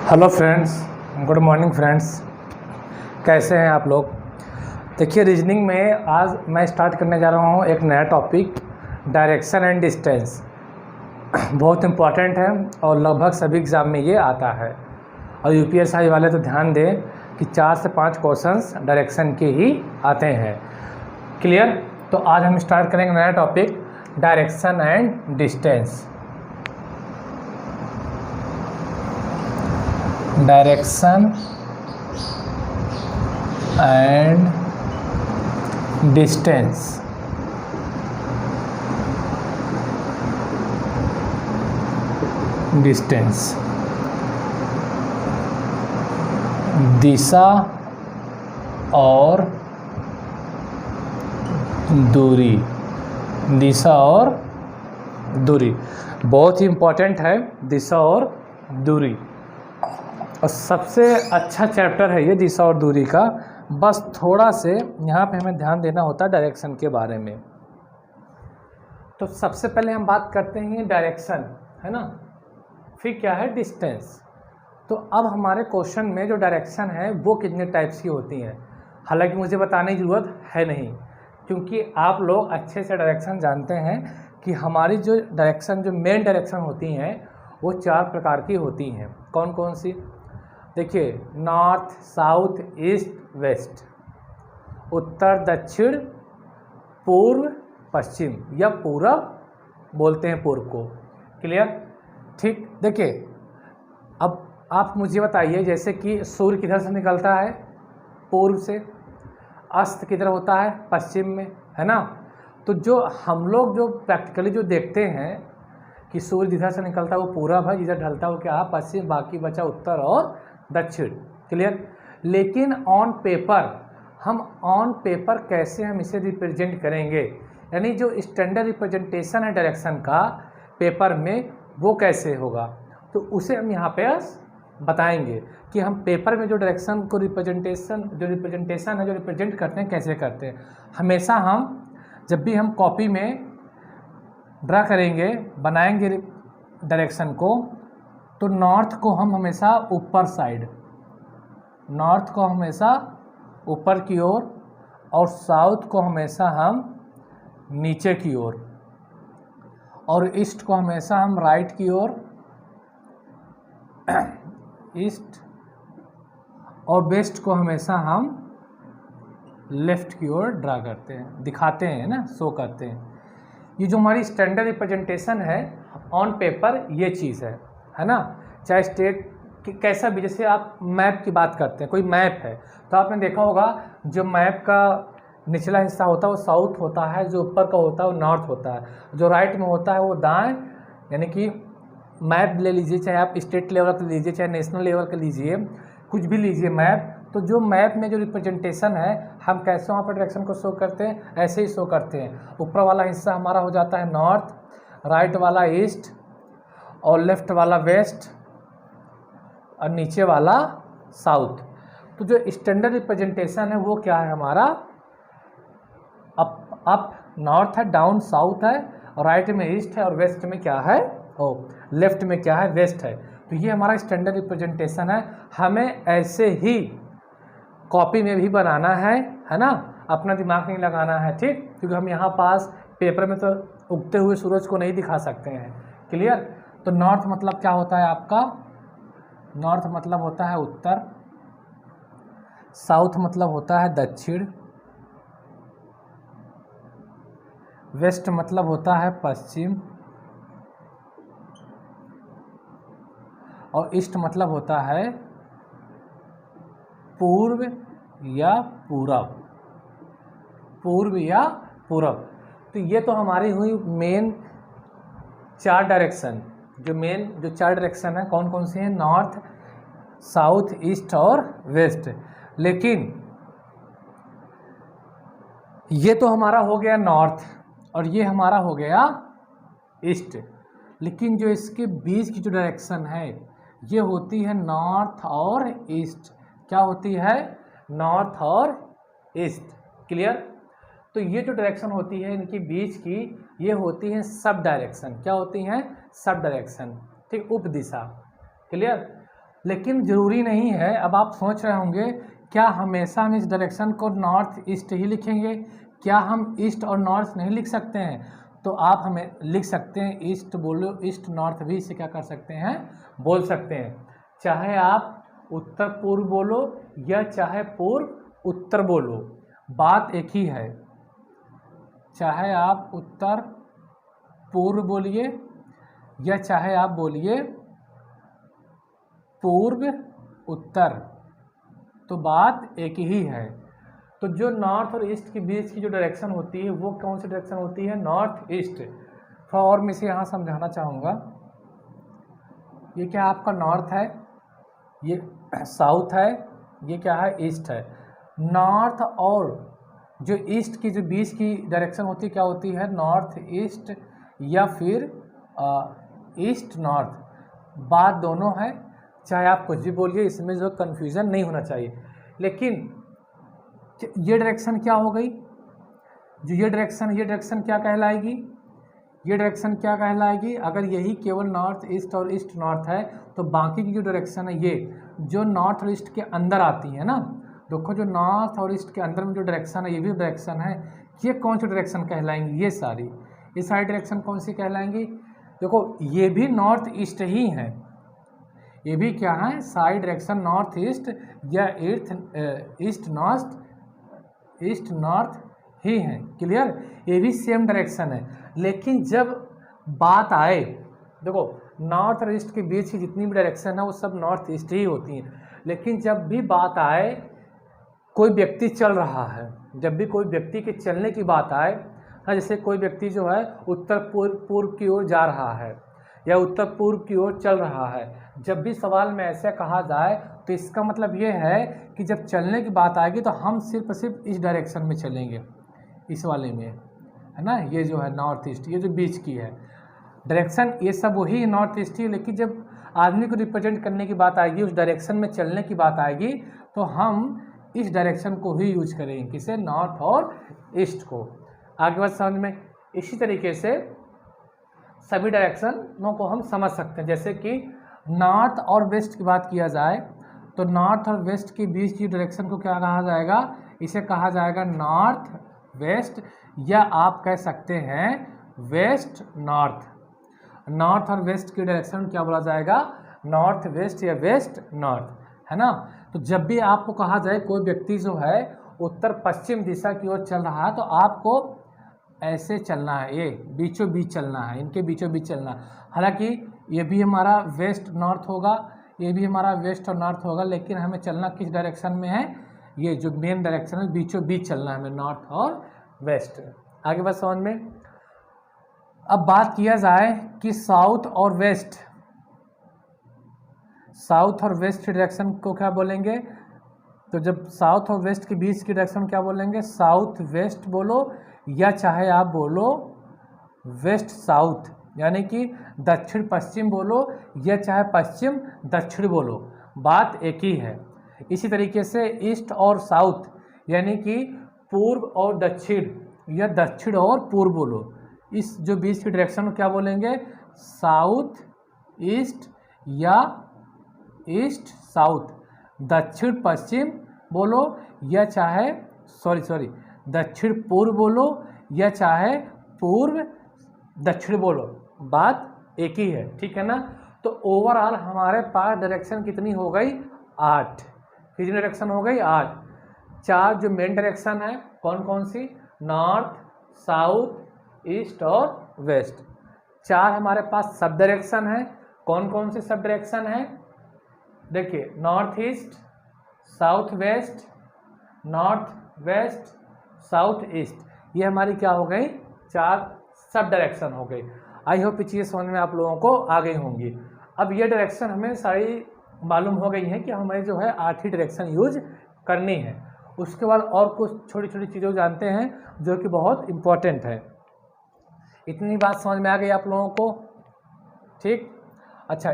Hello friends, good morning friends. कैसे हैं आप लोग। देखिए, रीजनिंग में आज मैं स्टार्ट करने जा रहा हूँ एक नया टॉपिक, डायरेक्शन एंड डिस्टेंस। बहुत इम्पॉर्टेंट है और लगभग सभी एग्ज़ाम में ये आता है। और यूपीएससी वाले तो ध्यान दें कि 4 से 5 क्वेश्चंस डायरेक्शन के ही आते हैं। क्लियर। तो आज हम स्टार्ट करेंगे नया topic, direction and distance. Direction and distance. Distance दिशा और दूरी। दिशा और दूरी बहुत ही इम्पोर्टेंट है, दिशा और दूरी। और सबसे अच्छा चैप्टर है ये दिशा और दूरी का। बस थोड़ा से यहाँ पे हमें ध्यान देना होता है डायरेक्शन के बारे में। तो सबसे पहले हम बात करते हैं डायरेक्शन, है ना। फिर क्या है डिस्टेंस। तो अब हमारे क्वेश्चन में जो डायरेक्शन है वो कितने टाइप्स की होती हैं। हालांकि मुझे बताने की ज़रूरत है नहीं, क्योंकि आप लोग अच्छे से डायरेक्शन जानते हैं कि हमारी जो डायरेक्शन, जो मेन डायरेक्शन होती हैं वो 4 प्रकार की होती हैं। कौन कौन सी। देखिए, नॉर्थ, साउथ, ईस्ट, वेस्ट, उत्तर, दक्षिण, पूर्व, पश्चिम या पूरब बोलते हैं पूर्व को। क्लियर। ठीक। देखिए, अब आप मुझे बताइए, जैसे कि सूर्य किधर से निकलता है, पूर्व से। अस्त किधर होता है, पश्चिम में, है ना। तो जो हम लोग जो प्रैक्टिकली जो देखते हैं कि सूर्य जिधर से निकलता है वो पूरब है, जिधर ढलता है वो क्या है, पश्चिम, बाकी बचा उत्तर और दक्षिण। क्लियर। लेकिन ऑन पेपर कैसे हम इसे रिप्रेजेंट करेंगे, यानी जो स्टैंडर्ड रिप्रेजेंटेशन है डायरेक्शन का पेपर में वो कैसे होगा, तो उसे हम यहाँ पे बताएंगे कि हम पेपर में जो डायरेक्शन को रिप्रेजेंटेशन है जो रिप्रेजेंट करते हैं कैसे करते हैं। हमेशा हम जब भी हम कॉपी में ड्रा करेंगे, बनाएंगे डायरेक्शन को, तो नॉर्थ को हम हमेशा ऊपर साइड, नॉर्थ को हमेशा ऊपर की ओर और साउथ को हमेशा हम नीचे की ओर, और ईस्ट को हमेशा हम राइट की ओर, ईस्ट, और वेस्ट को हमेशा हम लेफ्ट की ओर ड्रा करते हैं, दिखाते हैं ना, शो करते हैं। ये जो हमारी स्टैंडर्ड रिप्रेजेंटेशन है ऑन पेपर, ये चीज़ है ना। चाहे स्टेट कैसा भी, जैसे आप मैप की बात करते हैं, कोई मैप है तो आपने देखा होगा जो मैप का निचला हिस्सा होता है वो साउथ होता है, जो ऊपर का होता है वो नॉर्थ होता है, जो राइट में होता है वो दाएं। यानी कि मैप ले लीजिए, चाहे आप स्टेट लेवल का लीजिए, चाहे नेशनल लेवल का लीजिए, कुछ भी लीजिए मैप, तो जो मैप में जो रिप्रेजेंटेशन है हम कैसे वहाँ पर डायरेक्शन को शो करते हैं, ऐसे ही शो करते हैं। ऊपर वाला हिस्सा हमारा हो जाता है नॉर्थ, राइट वाला ईस्ट, और लेफ्ट वाला वेस्ट, और नीचे वाला साउथ। तो जो स्टैंडर्ड रिप्रेजेंटेशन है वो क्या है हमारा, अप नॉर्थ है, डाउन साउथ है, और राइट में ईस्ट है, और वेस्ट में क्या है, लेफ्ट में क्या है, वेस्ट है। तो ये हमारा स्टैंडर्ड रिप्रेजेंटेशन है। हमें ऐसे ही कॉपी में भी बनाना है ना, अपना दिमाग नहीं लगाना है, ठीक। क्योंकि हम यहाँ पास पेपर में तो उगते हुए सूरज को नहीं दिखा सकते हैं। क्लियर। तो नॉर्थ मतलब क्या होता है आपका, नॉर्थ मतलब होता है उत्तर, साउथ मतलब होता है दक्षिण, वेस्ट मतलब होता है पश्चिम, और ईस्ट मतलब होता है पूर्व या पूरब, पूर्व या पूरब। तो ये तो हमारी हुई मेन 4 डायरेक्शन। जो 4 डायरेक्शन है कौन कौन सी हैं, नॉर्थ, साउथ, ईस्ट और वेस्ट। लेकिन ये तो हमारा हो गया नॉर्थ और ये हमारा हो गया ईस्ट। लेकिन जो इसके बीच की जो डायरेक्शन है ये होती है नॉर्थ और ईस्ट। क्या होती है, नॉर्थ और ईस्ट। क्लियर। तो ये जो डायरेक्शन होती है इनके बीच की, ये होती है सब डायरेक्शन। क्या होती हैं, सब डायरेक्शन, ठीक, उप दिशा। क्लियर। लेकिन ज़रूरी नहीं है। अब आप सोच रहे होंगे क्या हमेशा हम इस डायरेक्शन को नॉर्थ ईस्ट ही लिखेंगे, क्या हम ईस्ट और नॉर्थ नहीं लिख सकते हैं? तो आप हमें लिख सकते हैं, ईस्ट बोलो, ईस्ट नॉर्थ भी इसे क्या कर सकते हैं, बोल सकते हैं। चाहे आप उत्तर पूर्व बोलो या चाहे पूर्व उत्तर बोलो, बात एक ही है। चाहे आप उत्तर पूर्व बोलिए या चाहे आप बोलिए पूर्व उत्तर, तो बात एक ही है। तो जो नॉर्थ और ईस्ट के बीच की जो डायरेक्शन होती है वो कौन सी डायरेक्शन होती है, नॉर्थ ईस्ट। थोड़ा और मैं इसे यहाँ समझाना चाहूँगा। ये क्या आपका नॉर्थ है, ये साउथ है, ये क्या है, ईस्ट है। नॉर्थ और जो ईस्ट की जो बीच की डायरेक्शन होती है क्या होती है, नॉर्थ ईस्ट या फिर ईस्ट नॉर्थ, बात दोनों है। चाहे आप कुछ भी बोलिए, इसमें जो कन्फ्यूज़न नहीं होना चाहिए। लेकिन ये डायरेक्शन क्या हो गई, जो ये डायरेक्शन क्या कहलाएगी, ये डायरेक्शन क्या कहलाएगी? अगर यही केवल नॉर्थ ईस्ट और ईस्ट नॉर्थ है तो बाकी की जो डायरेक्शन है ये जो नॉर्थ और ईस्ट के अंदर आती है ना, देखो जो नॉर्थ और ईस्ट के अंदर में जो डायरेक्शन है ये भी डायरेक्शन है, ये कौन सी डायरेक्शन कहलाएंगी, ये सारी डायरेक्शन कौन सी कहलाएंगी? देखो ये भी नॉर्थ ईस्ट ही हैं, ये भी क्या है, सारी डायरेक्शन नॉर्थ ईस्ट या ईस्ट नॉर्थ ही हैं। क्लियर? ये भी सेम डायरेक्शन है। लेकिन जब बात आए, देखो नॉर्थ और ईस्ट के बीच की जितनी भी डायरेक्शन है वो सब नॉर्थ ईस्ट ही होती हैं। लेकिन जब भी बात आए, कोई व्यक्ति चल रहा है, जब भी कोई व्यक्ति के चलने की बात आए, हाँ, जैसे कोई व्यक्ति जो है उत्तर पूर्व की ओर जा रहा है या उत्तर पूर्व की ओर चल रहा है, जब भी सवाल में ऐसे कहा जाए तो इसका मतलब ये है कि जब चलने की बात आएगी तो हम सिर्फ इस डायरेक्शन में चलेंगे, इस वाले में, है ना। ये जो है नॉर्थ ईस्ट, ये जो बीच की है डायरेक्शन, ये सब वही नॉर्थ ईस्ट ही। लेकिन जब आदमी को रिप्रेजेंट करने की बात आएगी, उस डायरेक्शन में चलने की बात आएगी, तो हम इस डायरेक्शन को ही यूज करेंगे, किसे, नॉर्थ और ईस्ट को। आगे बात समझ में। इसी तरीके से सभी डायरेक्शनों को हम समझ सकते हैं। जैसे कि नॉर्थ और वेस्ट की बात किया जाए तो नॉर्थ और वेस्ट के बीच की डायरेक्शन को क्या कहा जाएगा, इसे कहा जाएगा नॉर्थ वेस्ट, या आप कह सकते हैं वेस्ट नॉर्थ। नॉर्थ और वेस्ट की डायरेक्शन क्या बोला जाएगा, नॉर्थ वेस्ट या वेस्ट नॉर्थ, है ना। तो जब भी आपको कहा जाए कोई व्यक्ति जो है उत्तर पश्चिम दिशा की ओर चल रहा है तो आपको ऐसे चलना है, ये बीचों बीच चलना है, इनके बीचों बीच चलना है। हालांकि ये भी हमारा वेस्ट नॉर्थ होगा, ये भी हमारा वेस्ट और नॉर्थ होगा, लेकिन हमें चलना किस डायरेक्शन में है, ये जो मेन डायरेक्शन है बीचों बीच चलना है हमें, नॉर्थ और वेस्ट। आगे बात समझ में। अब बात किया जाए कि साउथ और वेस्ट की डायरेक्शन को क्या बोलेंगे, तो जब साउथ और वेस्ट के बीच की डायरेक्शन क्या बोलेंगे, साउथ वेस्ट बोलो या चाहे आप बोलो वेस्ट साउथ, यानी कि दक्षिण पश्चिम बोलो या चाहे पश्चिम दक्षिण बोलो, बात एक ही है। इसी तरीके से ईस्ट और साउथ यानी कि पूर्व और दक्षिण या दक्षिण और पूर्व बोलो, इस जो बीच की डायरेक्शन को क्या बोलेंगे, साउथ ईस्ट या ईस्ट साउथ। दक्षिण पश्चिम बोलो या चाहे दक्षिण पूर्व बोलो या चाहे पूर्व दक्षिण बोलो, बात एक ही है, ठीक है ना। तो ओवरऑल हमारे पास डायरेक्शन कितनी हो गई, 8। कितनी डायरेक्शन हो गई, 8। 4 जो मेन डायरेक्शन है कौन कौन सी, नॉर्थ साउथ ईस्ट और वेस्ट। 4 हमारे पास सब डायरेक्शन है, कौन कौन सी सब डायरेक्शन है, देखिए north east, south west, north west, south east, ये हमारी क्या हो गई, 4 सब डायरेक्शन हो गई। आई होप ये चीज़ें समझ में आप लोगों को आ गई होंगी। अब ये डायरेक्शन हमें सारी मालूम हो गई है कि हमें जो है 8 ही डायरेक्शन यूज करनी है। उसके बाद और कुछ छोटी छोटी चीज़ें जानते हैं जो कि बहुत इम्पोर्टेंट है। इतनी बात समझ में आ गई आप लोगों को, ठीक। अच्छा,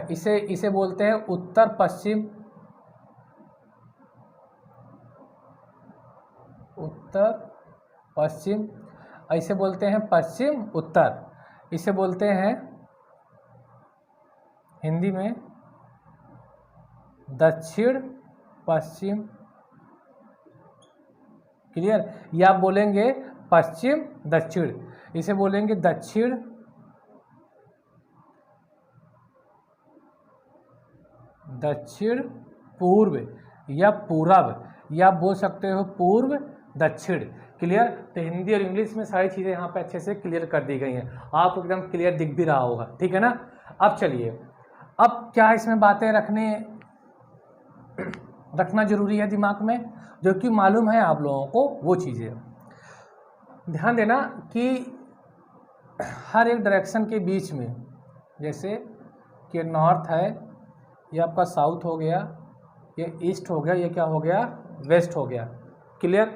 इसे बोलते हैं उत्तर पश्चिम, उत्तर पश्चिम, इसे बोलते हैं पश्चिम उत्तर, इसे बोलते हैं हिंदी में दक्षिण पश्चिम। क्लियर? या आप बोलेंगे पश्चिम दक्षिण, इसे बोलेंगे दक्षिण दक्षिण पूर्व या पूरब, या बोल सकते हो पूर्व दक्षिण। क्लियर? तो हिंदी और इंग्लिश में सारी चीज़ें यहाँ पे अच्छे से क्लियर कर दी गई हैं, आपको एकदम क्लियर दिख भी रहा होगा। ठीक है ना? अब चलिए, अब क्या इसमें बातें रखना जरूरी है दिमाग में, जो कि मालूम है आप लोगों को, वो चीज़ें ध्यान देना कि हर एक डायरेक्शन के बीच में, जैसे कि नॉर्थ है, ये आपका साउथ हो गया, ये ईस्ट हो गया, ये क्या हो गया, वेस्ट हो गया। क्लियर?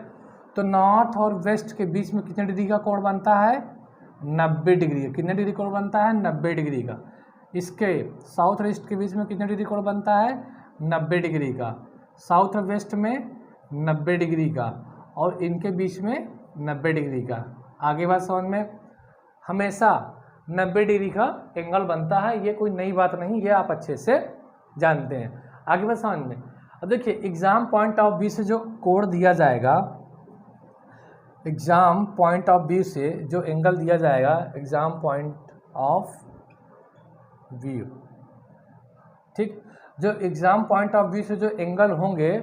तो नॉर्थ और वेस्ट के बीच में कितने डिग्री का कोण बनता है? 90 डिग्री। कितने डिग्री कोण बनता है? 90 डिग्री का। इसके साउथ और ईस्ट के बीच में कितने डिग्री कोण बनता है? 90 डिग्री का। साउथ और वेस्ट में 90 डिग्री का, और इनके बीच में 90 डिग्री का। आगे बात समझ में? हमेशा 90 डिग्री का एंगल बनता है, ये कोई नई बात नहीं, ये आप अच्छे से जानते हैं। आगे बात समझ में? अब देखिए, एग्जाम पॉइंट ऑफ व्यू से जो कोण दिया जाएगा, एग्जाम पॉइंट ऑफ व्यू से जो एंगल दिया जाएगा, एग्जाम पॉइंट ऑफ व्यू, ठीक, जो एग्जाम पॉइंट ऑफ व्यू से जो एंगल होंगे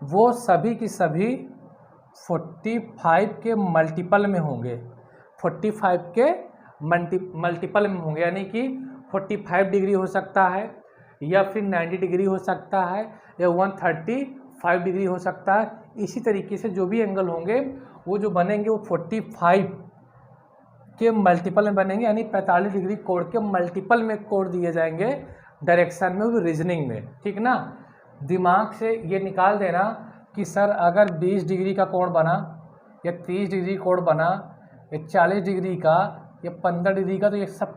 वो सभी की सभी 45 के मल्टीपल में होंगे। 45 के मल्टीपल में होंगे, यानी कि 45 डिग्री हो सकता है, या फिर 90 डिग्री हो सकता है, या 135 डिग्री हो सकता है। इसी तरीके से जो भी एंगल होंगे वो जो बनेंगे वो 45 के मल्टीपल में बनेंगे, यानी 45 डिग्री कोण के मल्टीपल में कोण दिए जाएंगे डायरेक्शन में, वो रीजनिंग में। ठीक ना? दिमाग से ये निकाल देना कि सर अगर 20 डिग्री का कोण बना, या 30 डिग्री कोण बना, या 40 डिग्री का, या 15 डिग्री का, तो ये सब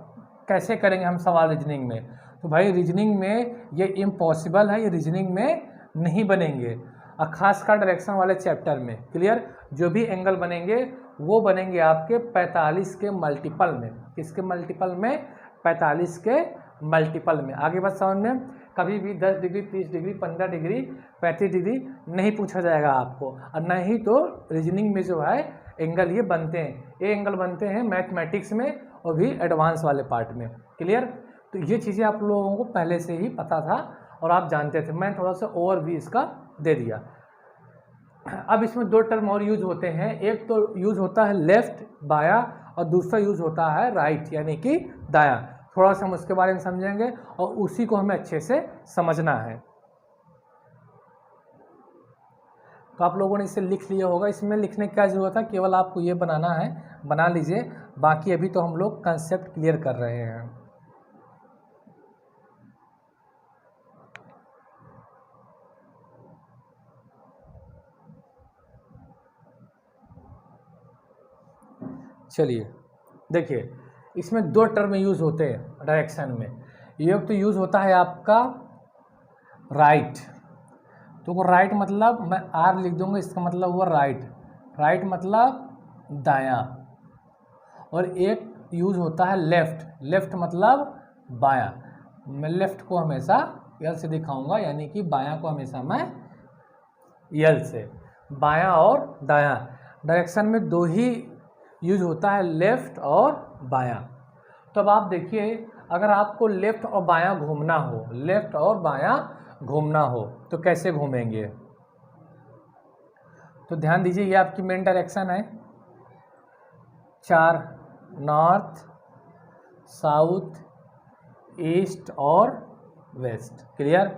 कैसे करेंगे हम सवाल रीजनिंग में? तो भाई रीजनिंग में ये इम्पॉसिबल है, ये रीजनिंग में नहीं बनेंगे, और खासकर डायरेक्शन वाले चैप्टर में। क्लियर? जो भी एंगल बनेंगे वो बनेंगे आपके 45 के मल्टीपल में। किसके मल्टीपल में? 45 के मल्टीपल में। आगे बात समझ में? कभी भी 10 डिग्री, 30 डिग्री, 15 डिग्री, 35 डिग्री नहीं पूछा जाएगा आपको, और न ही तो रीजनिंग में जो है एंगल ये बनते हैं। ये एंगल बनते हैं मैथमेटिक्स में, और भी एडवांस वाले पार्ट में। क्लियर? तो ये चीज़ें आप लोगों को पहले से ही पता था और आप जानते थे, मैं थोड़ा सा ओवरव्यू इसका दे दिया। अब इसमें दो टर्म और यूज होते हैं, एक तो यूज होता है लेफ्ट बाया, और दूसरा यूज होता है राइट यानी कि दाया। थोड़ा सा हम उसके बारे में समझेंगे, और उसी को हमें अच्छे से समझना है। तो आप लोगों ने इसे लिख लिया होगा, इसमें लिखने की क्या जरूरत है, केवल आपको ये बनाना है, बना लीजिए। बाकी अभी तो हम लोग कंसेप्ट क्लियर कर रहे हैं। चलिए देखिए, इसमें दो टर्म यूज होते हैं डायरेक्शन में। एक तो यूज होता है आपका राइट, तो राइट मतलब मैं आर लिख दूंगा, इसका मतलब हुआ राइट। राइट मतलब दायां। और एक यूज होता है लेफ्ट, लेफ्ट मतलब बायां। मैं लेफ्ट को हमेशा यल से दिखाऊंगा, यानी कि बायां को हमेशा मैं यल से। बायां और दायां डायरेक्शन में दो ही यूज होता है, लेफ्ट और बायां। तो अब आप देखिए, अगर आपको लेफ्ट और बायां घूमना हो, लेफ्ट और बायां घूमना हो, तो कैसे घूमेंगे? तो ध्यान दीजिए, ये आपकी मेन डायरेक्शन है, 4 नॉर्थ, साउथ, ईस्ट और वेस्ट। क्लियर?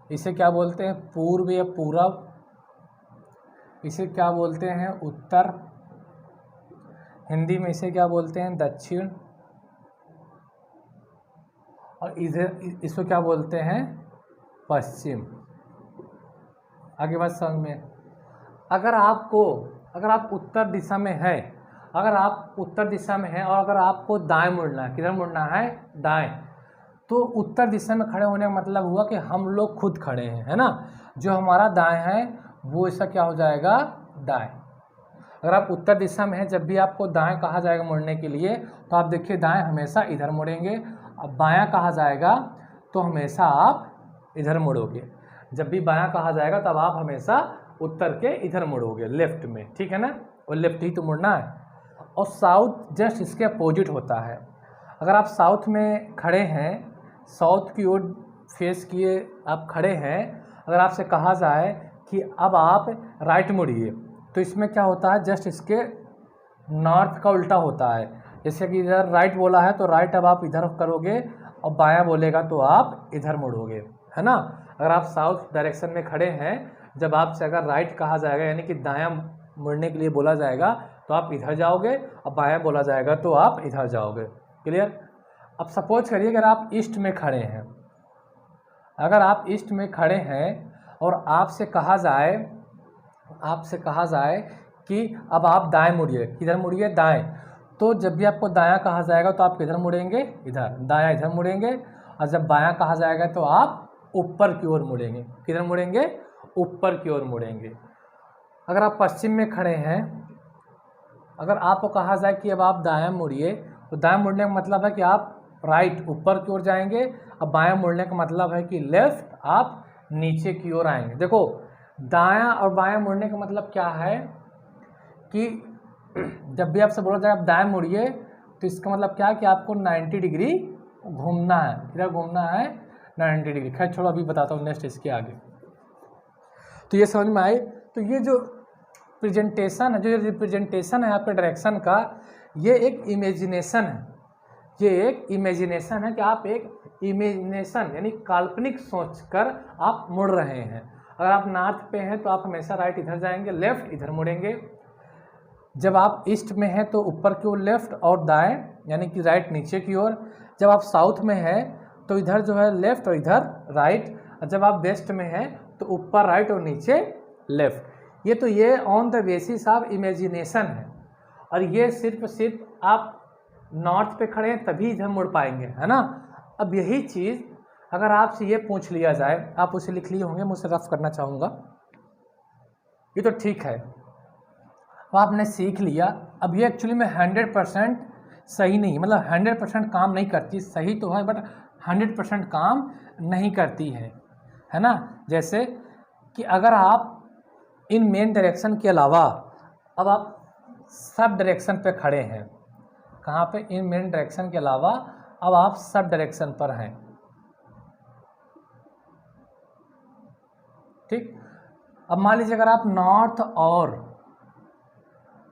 इसे क्या बोलते हैं? पूर्व या पूरब। इसे क्या बोलते हैं? उत्तर। हिंदी में इसे क्या बोलते हैं? दक्षिण। और इधर इसको क्या बोलते हैं? पश्चिम। आगे बात समझ में? अगर आप उत्तर दिशा में है, अगर आप उत्तर दिशा में हैं और अगर आपको दाएं मुड़ना है, किधर मुड़ना है? दाएं। तो उत्तर दिशा में खड़े होने का मतलब हुआ कि हम लोग खुद खड़े हैं, है ना? जो हमारा दाएं है वो इसका क्या हो जाएगा? दाएं। अगर आप उत्तर दिशा में हैं, जब भी आपको दाएं कहा जाएगा मुड़ने के लिए, तो आप देखिए दाएं हमेशा इधर मुड़ेंगे। अब बायां कहा जाएगा तो हमेशा आप इधर मुड़ोगे। जब भी बायां कहा जाएगा तब आप हमेशा उत्तर के इधर मुड़ोगे, लेफ्ट में, ठीक है ना, और लेफ्ट ही तो मुड़ना है। और साउथ जस्ट इसके अपोजिट होता है। अगर आप साउथ में खड़े हैं, साउथ की ओर फेस किए आप खड़े हैं, अगर आपसे कहा जाए कि अब आप राइट मुड़िए, तो इसमें क्या होता है, जस्ट इसके नॉर्थ का उल्टा होता है। जैसे कि इधर राइट बोला है तो राइट अब आप इधर करोगे, और बायां बोलेगा तो आप इधर मुड़ोगे, है ना। अगर आप साउथ डायरेक्शन में खड़े हैं, जब आपसे अगर राइट कहा जाएगा यानी कि दायां मुड़ने के लिए बोला जाएगा तो आप इधर जाओगे, और बायां बोला जाएगा तो आप इधर जाओगे। क्लियर। अब सपोज करिए अगर आप ईस्ट में खड़े हैं, अगर आप ईस्ट में खड़े हैं और आपसे कहा जाए कि अब आप दाएं मुड़िए, किधर मुड़िए, दाएं, तो जब भी आपको दायां कहा जाएगा तो आप किधर मुड़ेंगे, इधर, दायां इधर मुड़ेंगे। और जब बायां कहा जाएगा तो आप ऊपर की ओर मुड़ेंगे, किधर मुड़ेंगे, ऊपर की ओर मुड़ेंगे। अगर आप पश्चिम में खड़े हैं, अगर आपको कहा जाए कि अब आप दायां मुड़िए, तो दायां मुड़ने का मतलब है कि आप राइट ऊपर की ओर जाएंगे, अब बायां मुड़ने का मतलब है कि लेफ्ट आप नीचे की ओर आएंगे। देखो दायां और बायां मुड़ने का मतलब क्या है कि जब भी आपसे बोला जाए आप दाएं मुड़िए, तो इसका मतलब क्या है कि आपको 90 डिग्री घूमना है। किधर घूमना है, 90 डिग्री। खैर छोड़ो, अभी बताता हूँ नेक्स्ट इसके आगे। तो ये समझ में आई। तो ये जो प्रेजेंटेशन है, जो रिप्रेजेंटेशन है आपके डायरेक्शन का, ये एक इमेजिनेशन है। ये एक इमेजिनेशन है कि आप एक इमेजिनेशन यानी काल्पनिक सोचकर आप मुड़ रहे हैं। अगर आप नॉर्थ पे हैं तो आप हमेशा राइट इधर जाएंगे, लेफ्ट इधर मुड़ेंगे। जब आप ईस्ट में हैं तो ऊपर की ओर लेफ्ट और दाएं यानी कि राइट नीचे की ओर। जब आप साउथ में हैं तो इधर जो है लेफ्ट और इधर राइट। और जब आप वेस्ट में हैं तो ऊपर राइट और नीचे लेफ्ट। ये on the basis of imagination है, और ये सिर्फ आप नॉर्थ पे खड़े हैं तभी इधर मुड़ पाएंगे, है ना। अब यही चीज़ अगर आपसे ये पूछ लिया जाए, आप उसे लिख लिए होंगे, मुझसे रफ करना चाहूँगा। ये तो ठीक है, तो आपने सीख लिया। अब ये एक्चुअली में 100% सही नहीं, मतलब 100% काम नहीं करती। सही तो है बट 100% काम नहीं करती है ना। जैसे कि अगर आप इन मेन डायरेक्शन के अलावा अब आप सब डायरेक्शन पे खड़े हैं, कहाँ पे, इन मेन डायरेक्शन के अलावा अब आप सब डायरेक्शन पर हैं, ठीक। अब मान लीजिए अगर आप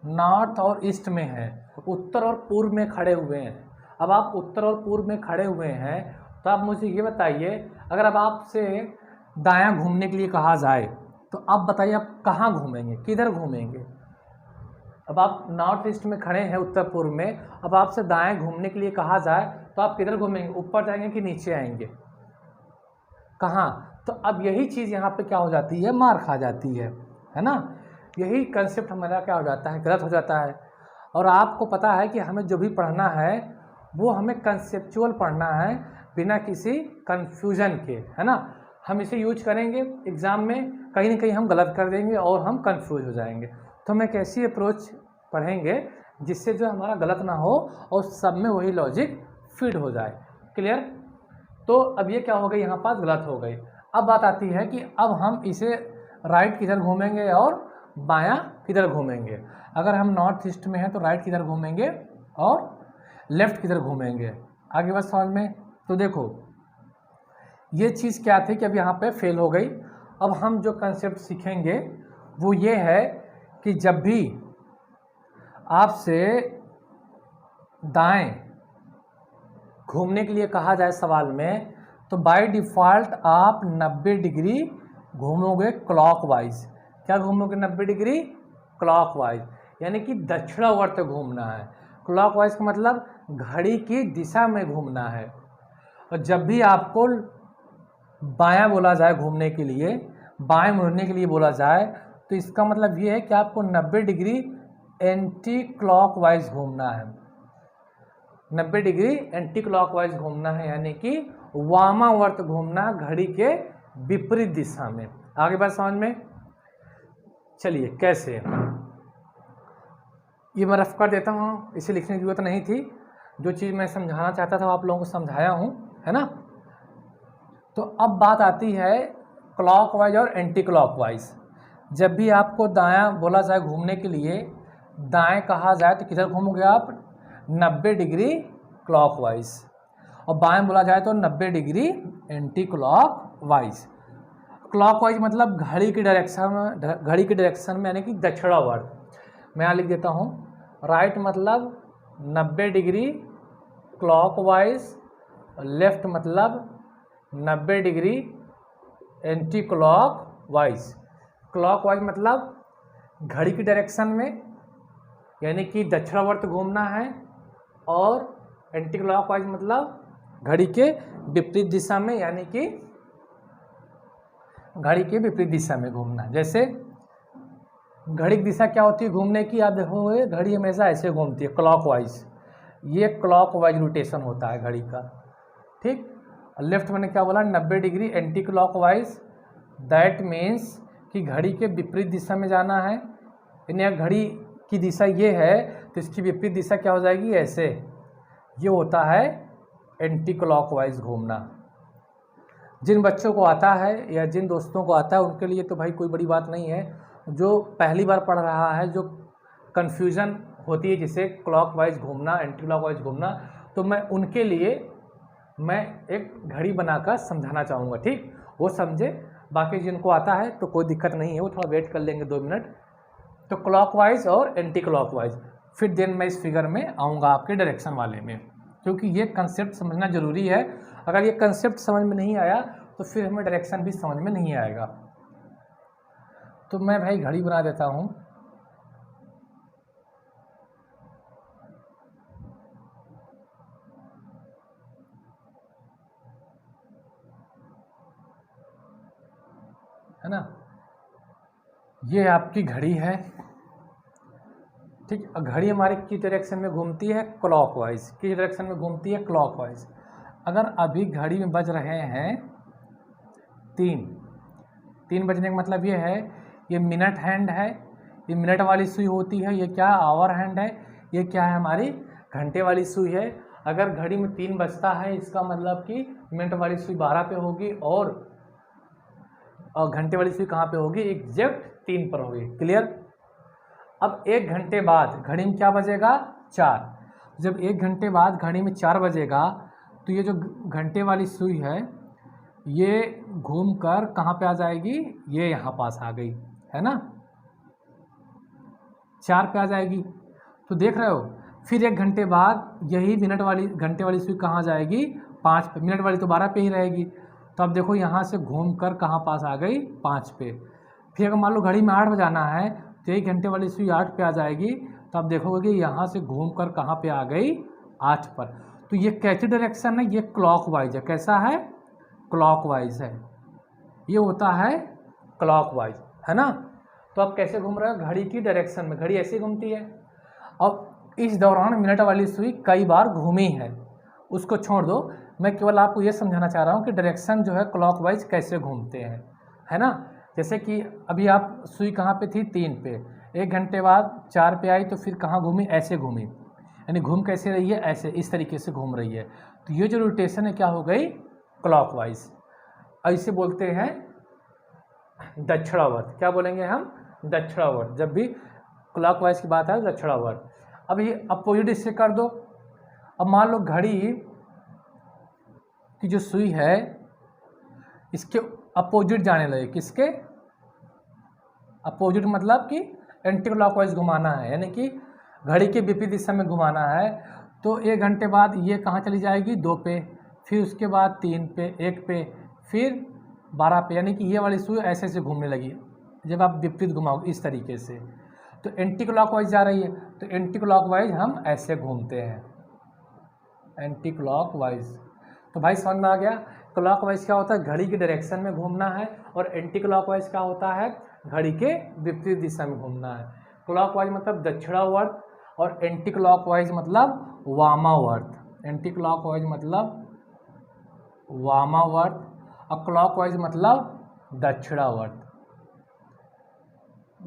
नॉर्थ और ईस्ट में हैं, उत्तर और पूर्व में खड़े हुए हैं। अब आप उत्तर और पूर्व में खड़े हुए हैं तो आप मुझे ये बताइए, अगर अब आपसे दायां घूमने के लिए कहा जाए तो आप बताइए आप कहाँ घूमेंगे, किधर घूमेंगे। अब आप नॉर्थ ईस्ट में खड़े हैं, उत्तर पूर्व में, अब आपसे दाएं घूमने के लिए कहा जाए तो आप किधर घूमेंगे, ऊपर जाएंगे कि नीचे आएंगे, कहाँ। तो अब यही चीज़ यहाँ पे क्या हो जाती है, मार खा जाती है ना। यही कंसेप्ट हमारा क्या हो जाता है, गलत हो जाता है। और आपको पता है कि हमें जो भी पढ़ना है वो हमें कंसेप्चुअल पढ़ना है, बिना किसी कन्फ्यूजन के, है ना। हम इसे यूज करेंगे एग्ज़ाम में, कहीं ना कहीं हम गलत कर देंगे और हम कंफ्यूज हो जाएंगे। तो हम एक ऐसी अप्रोच पढ़ेंगे जिससे जो हमारा गलत ना हो और सब में वही लॉजिक फिट हो जाए। क्लियर। तो अब ये क्या हो गई, यहाँ पास गलत हो गई। अब बात आती है कि अब हम इसे राइट किधर घूमेंगे और बायां किधर घूमेंगे। अगर हम नॉर्थ ईस्ट में हैं तो राइट किधर घूमेंगे और लेफ्ट किधर घूमेंगे। आगे बस समझ में। तो देखो ये चीज़ क्या थी कि अब यहाँ पे फेल हो गई। अब हम जो कंसेप्ट सीखेंगे वो ये है कि जब भी आपसे दाएं घूमने के लिए कहा जाए सवाल में, तो बाय डिफ़ॉल्ट आप 90 डिग्री घूमोगे क्लॉकवाइज। क्या घूमोगे, 90 डिग्री क्लॉकवाइज, यानी कि दक्षिणावर्त घूमना है। क्लॉकवाइज का मतलब घड़ी की दिशा में घूमना है। और जब भी आपको बायां बोला जाए घूमने के लिए, बाएं मुड़ने के लिए बोला जाए, तो इसका मतलब ये है कि आपको 90 डिग्री एंटी क्लॉकवाइज घूमना है। 90 डिग्री एंटी क्लॉकवाइज घूमना है, यानी कि वामावर्त घूमना, घड़ी के विपरीत दिशा में। आगे बात समझ में। चलिए कैसे, ये मैं रफ कर देता हूँ, इसे लिखने की जरूरत नहीं थी। जो चीज़ मैं समझाना चाहता था वो आप लोगों को समझाया हूँ, है ना। तो अब बात आती है क्लॉकवाइज और एंटी क्लॉकवाइज। जब भी आपको दायां बोला जाए घूमने के लिए, दाएं कहा जाए तो किधर घूमोगे आप? 90 डिग्री क्लॉकवाइज। और बाएं बोला जाए तो 90 डिग्री एंटी क्लॉकवाइज। क्लॉकवाइज मतलब घड़ी की डायरेक्शन में यानी कि दक्षिणावर्त। मैं यहाँ लिख देता हूँ, राइट मतलब 90 डिग्री क्लॉकवाइज, लेफ्ट मतलब 90 डिग्री एंटी क्लॉकवाइज। क्लॉकवाइज मतलब घड़ी की डायरेक्शन में यानी कि दक्षिणावर्त घूमना है, और एंटी क्लॉकवाइज मतलब घड़ी के विपरीत दिशा में यानी कि घड़ी के विपरीत दिशा में घूमना। जैसे घड़ी की दिशा क्या होती है घूमने की? आप देखोगे घड़ी हमेशा ऐसे घूमती है क्लॉकवाइज। ये क्लॉकवाइज रोटेशन होता है घड़ी का, ठीक। लेफ्ट मैंने क्या बोला? 90 degree anti clockwise. That means कि घड़ी के विपरीत दिशा में जाना है। यानी घड़ी की दिशा ये है तो इसकी विपरीत दिशा क्या हो जाएगी? ऐसे। ये होता है एंटी क्लॉकवाइज घूमना। जिन बच्चों को आता है या जिन दोस्तों को आता है उनके लिए तो भाई कोई बड़ी बात नहीं है। जो पहली बार पढ़ रहा है, जो कन्फ्यूज़न होती है जिसे क्लॉकवाइज घूमना एंटी क्लॉकवाइज घूमना, तो मैं उनके लिए मैं एक घड़ी बनाकर समझाना चाहूँगा, ठीक। वो समझे। बाकी जिनको आता है तो कोई दिक्कत नहीं है, वो थोड़ा वेट कर लेंगे 2 मिनट। तो क्लॉकवाइज और एंटी क्लॉकवाइज, फिर देन मैं इस फिगर में आऊँगा आपके डायरेक्शन वाले में, क्योंकि ये कंसेप्ट समझना ज़रूरी है। अगर ये कंसेप्ट समझ में नहीं आया तो फिर हमें डायरेक्शन भी समझ में नहीं आएगा। तो मैं भाई घड़ी बना देता हूँ। है ना, ये आपकी घड़ी है, ठीक। घड़ी हमारी किस डायरेक्शन में घूमती है? क्लॉकवाइज। किस डायरेक्शन में घूमती है? क्लॉकवाइज। अगर अभी घड़ी में बज रहे हैं 3 बजने का मतलब ये है, ये मिनट हैंड है, ये मिनट वाली सुई होती है। ये क्या? आवर हैंड है। ये क्या है? हमारी घंटे वाली सुई है। अगर घड़ी में 3 बजता है इसका मतलब कि मिनट वाली सुई 12 पे होगी, और घंटे वाली सुई कहाँ पे होगी? एग्जैक्ट 3 पर होगी। क्लियर। अब 1 घंटे बाद घड़ी में क्या बजेगा? 4। जब 1 घंटे बाद घड़ी में 4 बजेगा तो ये जो घंटे वाली सुई है ये घूम कर कहाँ पे आ जाएगी? ये यहाँ पास आ गई, है ना, 4 पे आ जाएगी। तो देख रहे हो, फिर 1 घंटे बाद यही घंटे वाली सुई कहाँ जाएगी? 5 पे। मिनट वाली तो 12 पे ही रहेगी। तो अब देखो यहाँ से घूम कर कहाँ पास आ गई? 5 पे। फिर अगर मान लो घड़ी में 8 बजाना है तो 1 घंटे वाली सुई 8 पे आ जाएगी। तो आप देखोगे कि यहाँ से घूम कर कहाँ पे आ गई? 8 पर। तो ये कैसी डायरेक्शन है? ये क्लॉकवाइज है। कैसा है? क्लॉकवाइज है। ये होता है क्लॉकवाइज, है ना। तो अब कैसे घूम रहा है? घड़ी की डायरेक्शन में। घड़ी ऐसे घूमती है। अब इस दौरान मिनट वाली सुई कई बार घूमी है, उसको छोड़ दो। मैं केवल आपको ये समझाना चाह रहा हूँ कि डायरेक्शन जो है क्लॉकवाइज कैसे घूमते हैं, है ना। जैसे कि अभी आप सुई कहाँ पे थी? 3 पे। 1 घंटे बाद 4 पे आई तो फिर कहाँ घूमी? ऐसे घूमी। यानी घूम कैसे रही है? ऐसे, इस तरीके से घूम रही है। तो ये जो रोटेशन है क्या हो गई? क्लॉकवाइज। ऐसे बोलते हैं दक्षिणावर्त। क्या बोलेंगे हम? दक्षिणावर्त। जब भी क्लॉकवाइज की बात है दक्षिणावर्त। अब ये अपोजिट इससे कर दो। अब मान लो घड़ी की जो सुई है इसके अपोजिट जाने लगे। किसके अपोजिट? मतलब कि एंटी क्लॉकवाइज घुमाना है, यानी कि घड़ी के विपरीत दिशा में घुमाना है। तो 1 घंटे बाद ये कहाँ चली जाएगी? 2 पे। फिर उसके बाद 3 पे, 1 पे, फिर 12 पे। यानी कि ये वाली सुई ऐसे ऐसे घूमने लगी जब आप विपरीत घुमाओगे इस तरीके से। तो एंटी क्लॉकवाइज जा रही है। तो एंटी क्लॉकवाइज हम ऐसे घूमते हैं, एंटी क्लॉकवाइज। तो भाई समझ में आ गया? क्लॉकवाइज क्या होता है? घड़ी की डायरेक्शन में घूमना है। और एंटी क्लॉकवाइज क्या होता है? घड़ी के विपरीत दिशा में घूमना है। क्लॉकवाइज मतलब दक्षिणावर्त और एंटी क्लॉकवाइज मतलब वामावर्त। एंटी क्लॉकवाइज मतलब वामावर्त और क्लॉकवाइज मतलब दक्षिणावर्त।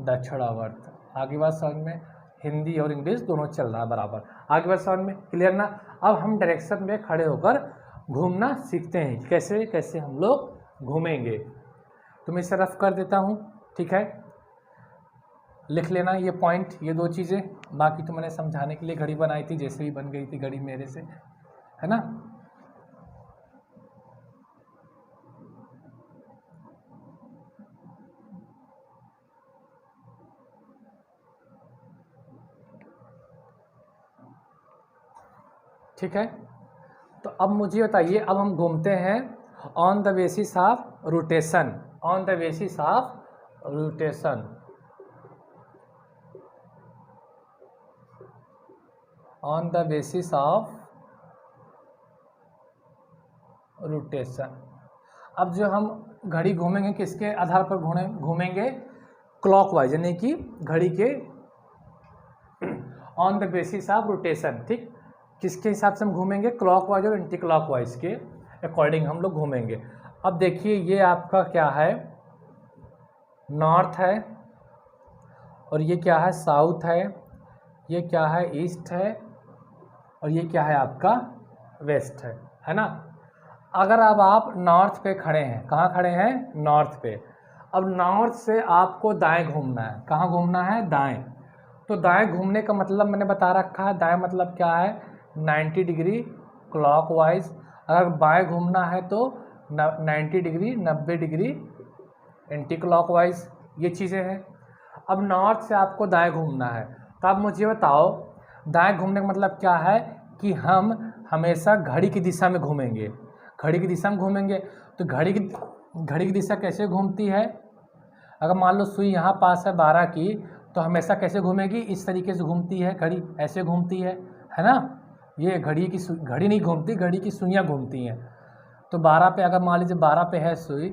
दक्षिणावर्त। आगे बात समझ में? हिंदी और इंग्लिश दोनों चल रहा है बराबर। आगे बात समझ में? क्लियर ना। अब हम डायरेक्शन में खड़े होकर घूमना सीखते हैं। कैसे कैसे हम लोग घूमेंगे। तो मैं इसे रफ कर देता हूँ, ठीक है। लिख लेना ये पॉइंट, ये दो चीज़ें। बाकी तो मैंने समझाने के लिए घड़ी बनाई थी, जैसे भी बन गई थी घड़ी मेरे से, है ना। ठीक है, तो अब मुझे बताइए, अब हम घूमते हैं on the basis of rotation, on the basis of rotation, on the basis of rotation. अब जो हम घड़ी घूमेंगे किसके आधार पर घूमेंगे, क्लॉकवाइज, यानी कि घड़ी के on the basis of rotation, ठीक। किसके हिसाब से हम घूमेंगे, क्लॉकवाइज और एंटी क्लॉकवाइज के अकॉर्डिंग हम लोग घूमेंगे। अब देखिए ये आपका क्या है, नॉर्थ है, और ये क्या है, साउथ है, ये क्या है, ईस्ट है, और ये क्या है आपका, वेस्ट है ना। अगर अब आप नॉर्थ पे खड़े हैं, कहाँ खड़े हैं, नॉर्थ पे। अब नॉर्थ से आपको दाएं घूमना है, कहाँ घूमना है, दाएं। तो दाएं घूमने का मतलब मैंने बता रखा है, दाएं मतलब क्या है, 90 डिग्री क्लॉकवाइज। अगर बाएं घूमना है तो 90 डिग्री, 90 डिग्री एंटी क्लॉकवाइज, ये चीज़ें हैं। अब नॉर्थ से आपको दाएं घूमना है, तो आप मुझे बताओ दाएं घूमने का मतलब क्या है, कि हम हमेशा घड़ी की दिशा में घूमेंगे, घड़ी की दिशा में घूमेंगे। तो घड़ी की दिशा कैसे घूमती है, अगर मान लो सुई यहाँ पास है 12 की, तो हमेशा कैसे घूमेगी, इस तरीके से घूमती है घड़ी, ऐसे घूमती है ना। ये घड़ी नहीं घूमती, घड़ी की सुइयाँ घूमती हैं। तो 12 पे अगर मान लीजिए 12 पे है सुई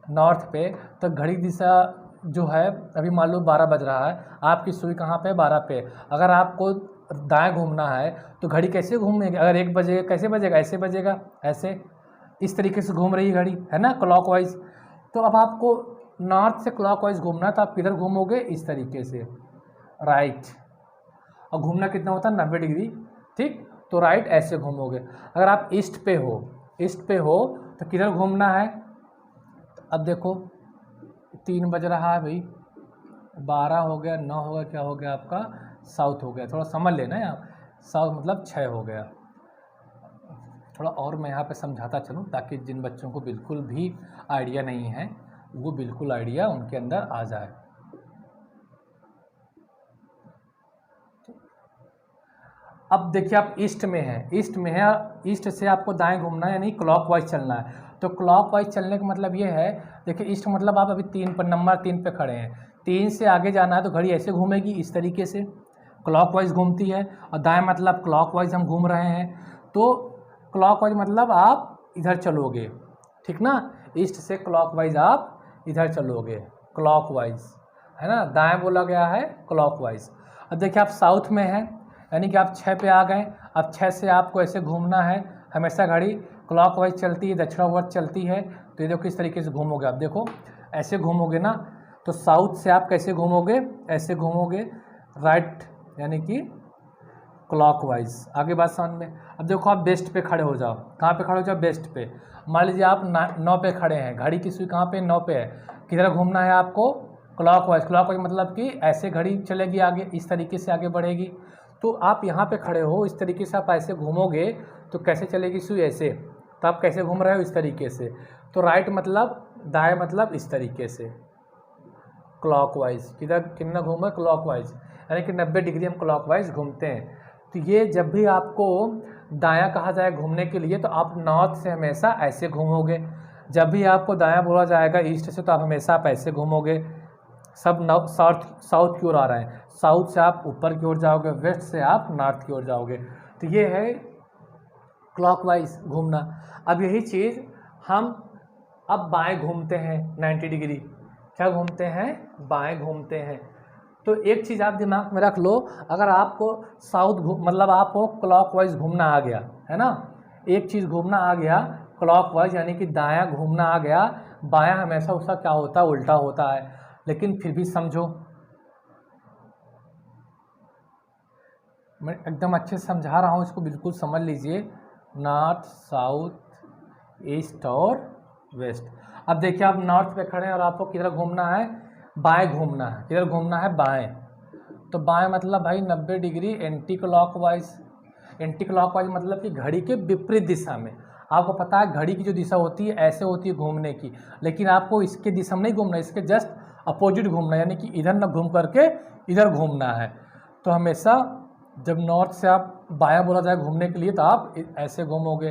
नॉर्थ पे, तो घड़ी दिशा जो है, अभी मान लो 12 बज रहा है, आपकी सुई कहाँ पे, 12 पे। अगर आपको दाएं घूमना है तो घड़ी कैसे घूमेगी, अगर 1 बजेगा कैसे बजेगा, ऐसे बजेगा, ऐसे, इस तरीके से घूम रही है घड़ी, है ना, क्लॉकवाइज। तो अब आपको नॉर्थ से क्लॉकवाइज घूमना है, तो आप किधर घूमोगे, इस तरीके से, राइट। और घूमना कितना होता है, 90 डिग्री, ठीक। तो राइट ऐसे घूमोगे। अगर आप ईस्ट पे हो, ईस्ट पे हो तो किधर घूमना है, अब देखो 3 बज रहा है भाई, 12 हो गया, 9 हो गया, क्या हो गया आपका, साउथ हो गया। थोड़ा समझ लेना यहाँ, साउथ मतलब 6 हो गया। थोड़ा और मैं यहाँ पे समझाता चलूँ, ताकि जिन बच्चों को बिल्कुल भी आइडिया नहीं है, वो बिल्कुल आइडिया उनके अंदर आ जाए। अब देखिए आप ईस्ट में हैं, ईस्ट में है, ईस्ट से आपको दाएं घूमना है, यानी क्लॉकवाइज चलना है। तो क्लॉकवाइज चलने का मतलब ये है, देखिए ईस्ट मतलब आप अभी 3 पर, नंबर 3 पे खड़े हैं, 3 से आगे जाना है तो घड़ी ऐसे घूमेगी, इस तरीके से क्लॉकवाइज घूमती है। और दाएं मतलब क्लॉकवाइज हम घूम रहे हैं, तो क्लॉकवाइज मतलब आप इधर चलोगे, ठीक ना। ईस्ट से क्लॉकवाइज आप इधर चलोगे, क्लॉकवाइज, है ना, दाएं बोला गया है, क्लॉकवाइज। अब देखिए आप साउथ में हैं, यानी कि आप 6 पे आ गए। अब 6 से आपको ऐसे घूमना है, हमेशा घड़ी क्लॉकवाइज चलती है, दक्षिणावर्त चलती है। तो ये देखो किस तरीके से घूमोगे, आप देखो ऐसे घूमोगे ना। तो साउथ से आप कैसे घूमोगे, ऐसे घूमोगे, राइट, यानी कि क्लॉकवाइज। आगे बात समझ में। अब देखो आप वेस्ट पे खड़े हो जाओ, कहाँ पे खड़े हो जाओ, वेस्ट पे। मान लीजिए आप 9 पे खड़े हैं, घड़ी की सुई कहाँ पे, 9 पे है। किधर घूमना है आपको, क्लॉकवाइज। क्लॉकवाइज मतलब कि ऐसे घड़ी चलेगी आगे, इस तरीके से आगे बढ़ेगी। तो आप यहाँ पे खड़े हो, इस तरीके से आप ऐसे घूमोगे तो कैसे चलेगी सुई, ऐसे। तो आप कैसे घूम रहे हो, इस तरीके से। तो राइट मतलब दाएं मतलब इस तरीके से, क्लॉकवाइज। किधर कितना घूमे, क्लॉकवाइज, यानी कि 90 डिग्री हम क्लॉकवाइज घूमते हैं। तो ये जब भी आपको दायां कहा जाए घूमने के लिए, तो आप नॉर्थ से हमेशा ऐसे घूमोगे। जब भी आपको दायां बोला जाएगा ईस्ट से, तो आप हमेशा आप ऐसे घूमोगे। सब साउथ की ओर आ रहे हैं, साउथ से आप ऊपर की ओर जाओगे, वेस्ट से आप नॉर्थ की ओर जाओगे। तो ये है क्लॉकवाइज घूमना। अब यही चीज़ हम अब बाएं घूमते हैं 90 डिग्री। क्या घूमते हैं, बाएं घूमते हैं। तो एक चीज़ आप दिमाग में रख लो, अगर आपको साउथ मतलब आपको क्लॉकवाइज घूमना आ गया, है ना, एक चीज़ घूमना आ गया क्लॉकवाइज, यानी कि दायां घूमना आ गया। बायां हमेशा उसका क्या होता है, उल्टा होता है। लेकिन फिर भी समझो, मैं एकदम अच्छे से समझा रहा हूँ, इसको बिल्कुल समझ लीजिए। नॉर्थ, साउथ, ईस्ट और वेस्ट। अब देखिए आप नॉर्थ पे खड़े हैं और आपको किधर घूमना है, बाएं घूमना है। किधर घूमना है, बाएं। तो बाएं मतलब भाई 90 degree anti clockwise. Anti clockwise मतलब कि घड़ी के विपरीत दिशा में। आपको पता है घड़ी की जो दिशा होती है ऐसे होती है घूमने की, लेकिन आपको इसके दिशा में नहीं घूमना, इसके जस्ट अपोजिट घूमना है, यानी कि इधर न घूम करके इधर घूमना है। तो हमेशा जब नॉर्थ से आप बायां बोला जाए घूमने के लिए तो आप ऐसे घूमोगे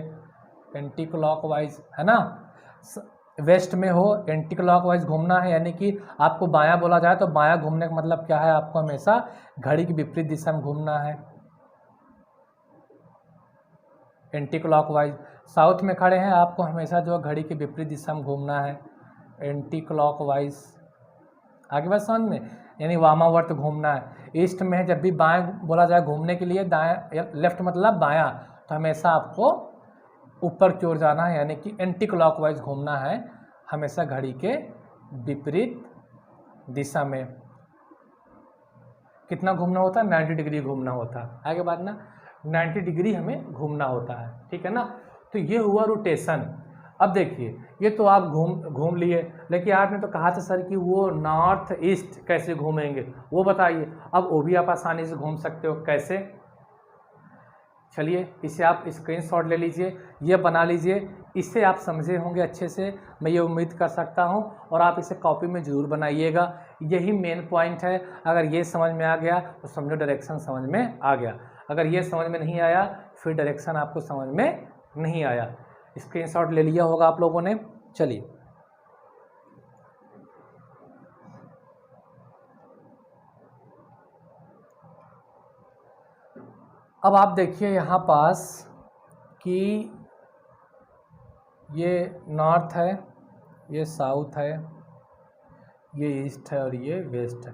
एंटी क्लॉकवाइज, है ना। वेस्ट में हो एंटी क्लॉकवाइज घूमना है, यानी कि आपको बायां बोला जाए तो बायां घूमने का मतलब क्या है, आपको हमेशा घड़ी की विपरीत दिशा में घूमना है, एंटी क्लॉकवाइज। साउथ में खड़े हैं, आपको हमेशा जो घड़ी की विपरीत दिशा में घूमना है, एंटी क्लॉकवाइज। आगे बात समझ में, यानी वामावर्त घूमना है। ईस्ट में है, जब भी बाएं बोला जाए घूमने के लिए, दाएं लेफ्ट मतलब बायां, तो हमेशा आपको ऊपर की ओर जाना है, यानी कि एंटी क्लॉकवाइज घूमना है, हमेशा घड़ी के विपरीत दिशा में। कितना घूमना होता है, 90 डिग्री घूमना होता है। आगे बात ना, 90 डिग्री हमें घूमना होता है, ठीक है ना। तो ये हुआ रोटेशन। अब देखिए ये तो आप घूम लिए, लेकिन आपने तो कहा था सर कि वो नॉर्थ ईस्ट कैसे घूमेंगे, वो बताइए। अब वो भी आप आसानी से घूम सकते हो, कैसे? चलिए इसे आप स्क्रीनशॉट ले लीजिए, ये बना लीजिए, इससे आप समझे होंगे अच्छे से, मैं ये उम्मीद कर सकता हूँ। और आप इसे कॉपी में ज़रूर बनाइएगा, यही मेन पॉइंट है। अगर ये समझ में आ गया तो समझो डायरेक्शन समझ में आ गया, अगर ये समझ में नहीं आया फिर डायरेक्शन आपको समझ में नहीं आया। स्क्रीनशॉट ले लिया होगा आप लोगों ने। चलिए अब आप देखिए यहाँ पास कि ये नॉर्थ है, ये साउथ है, ये ईस्ट है और ये वेस्ट है।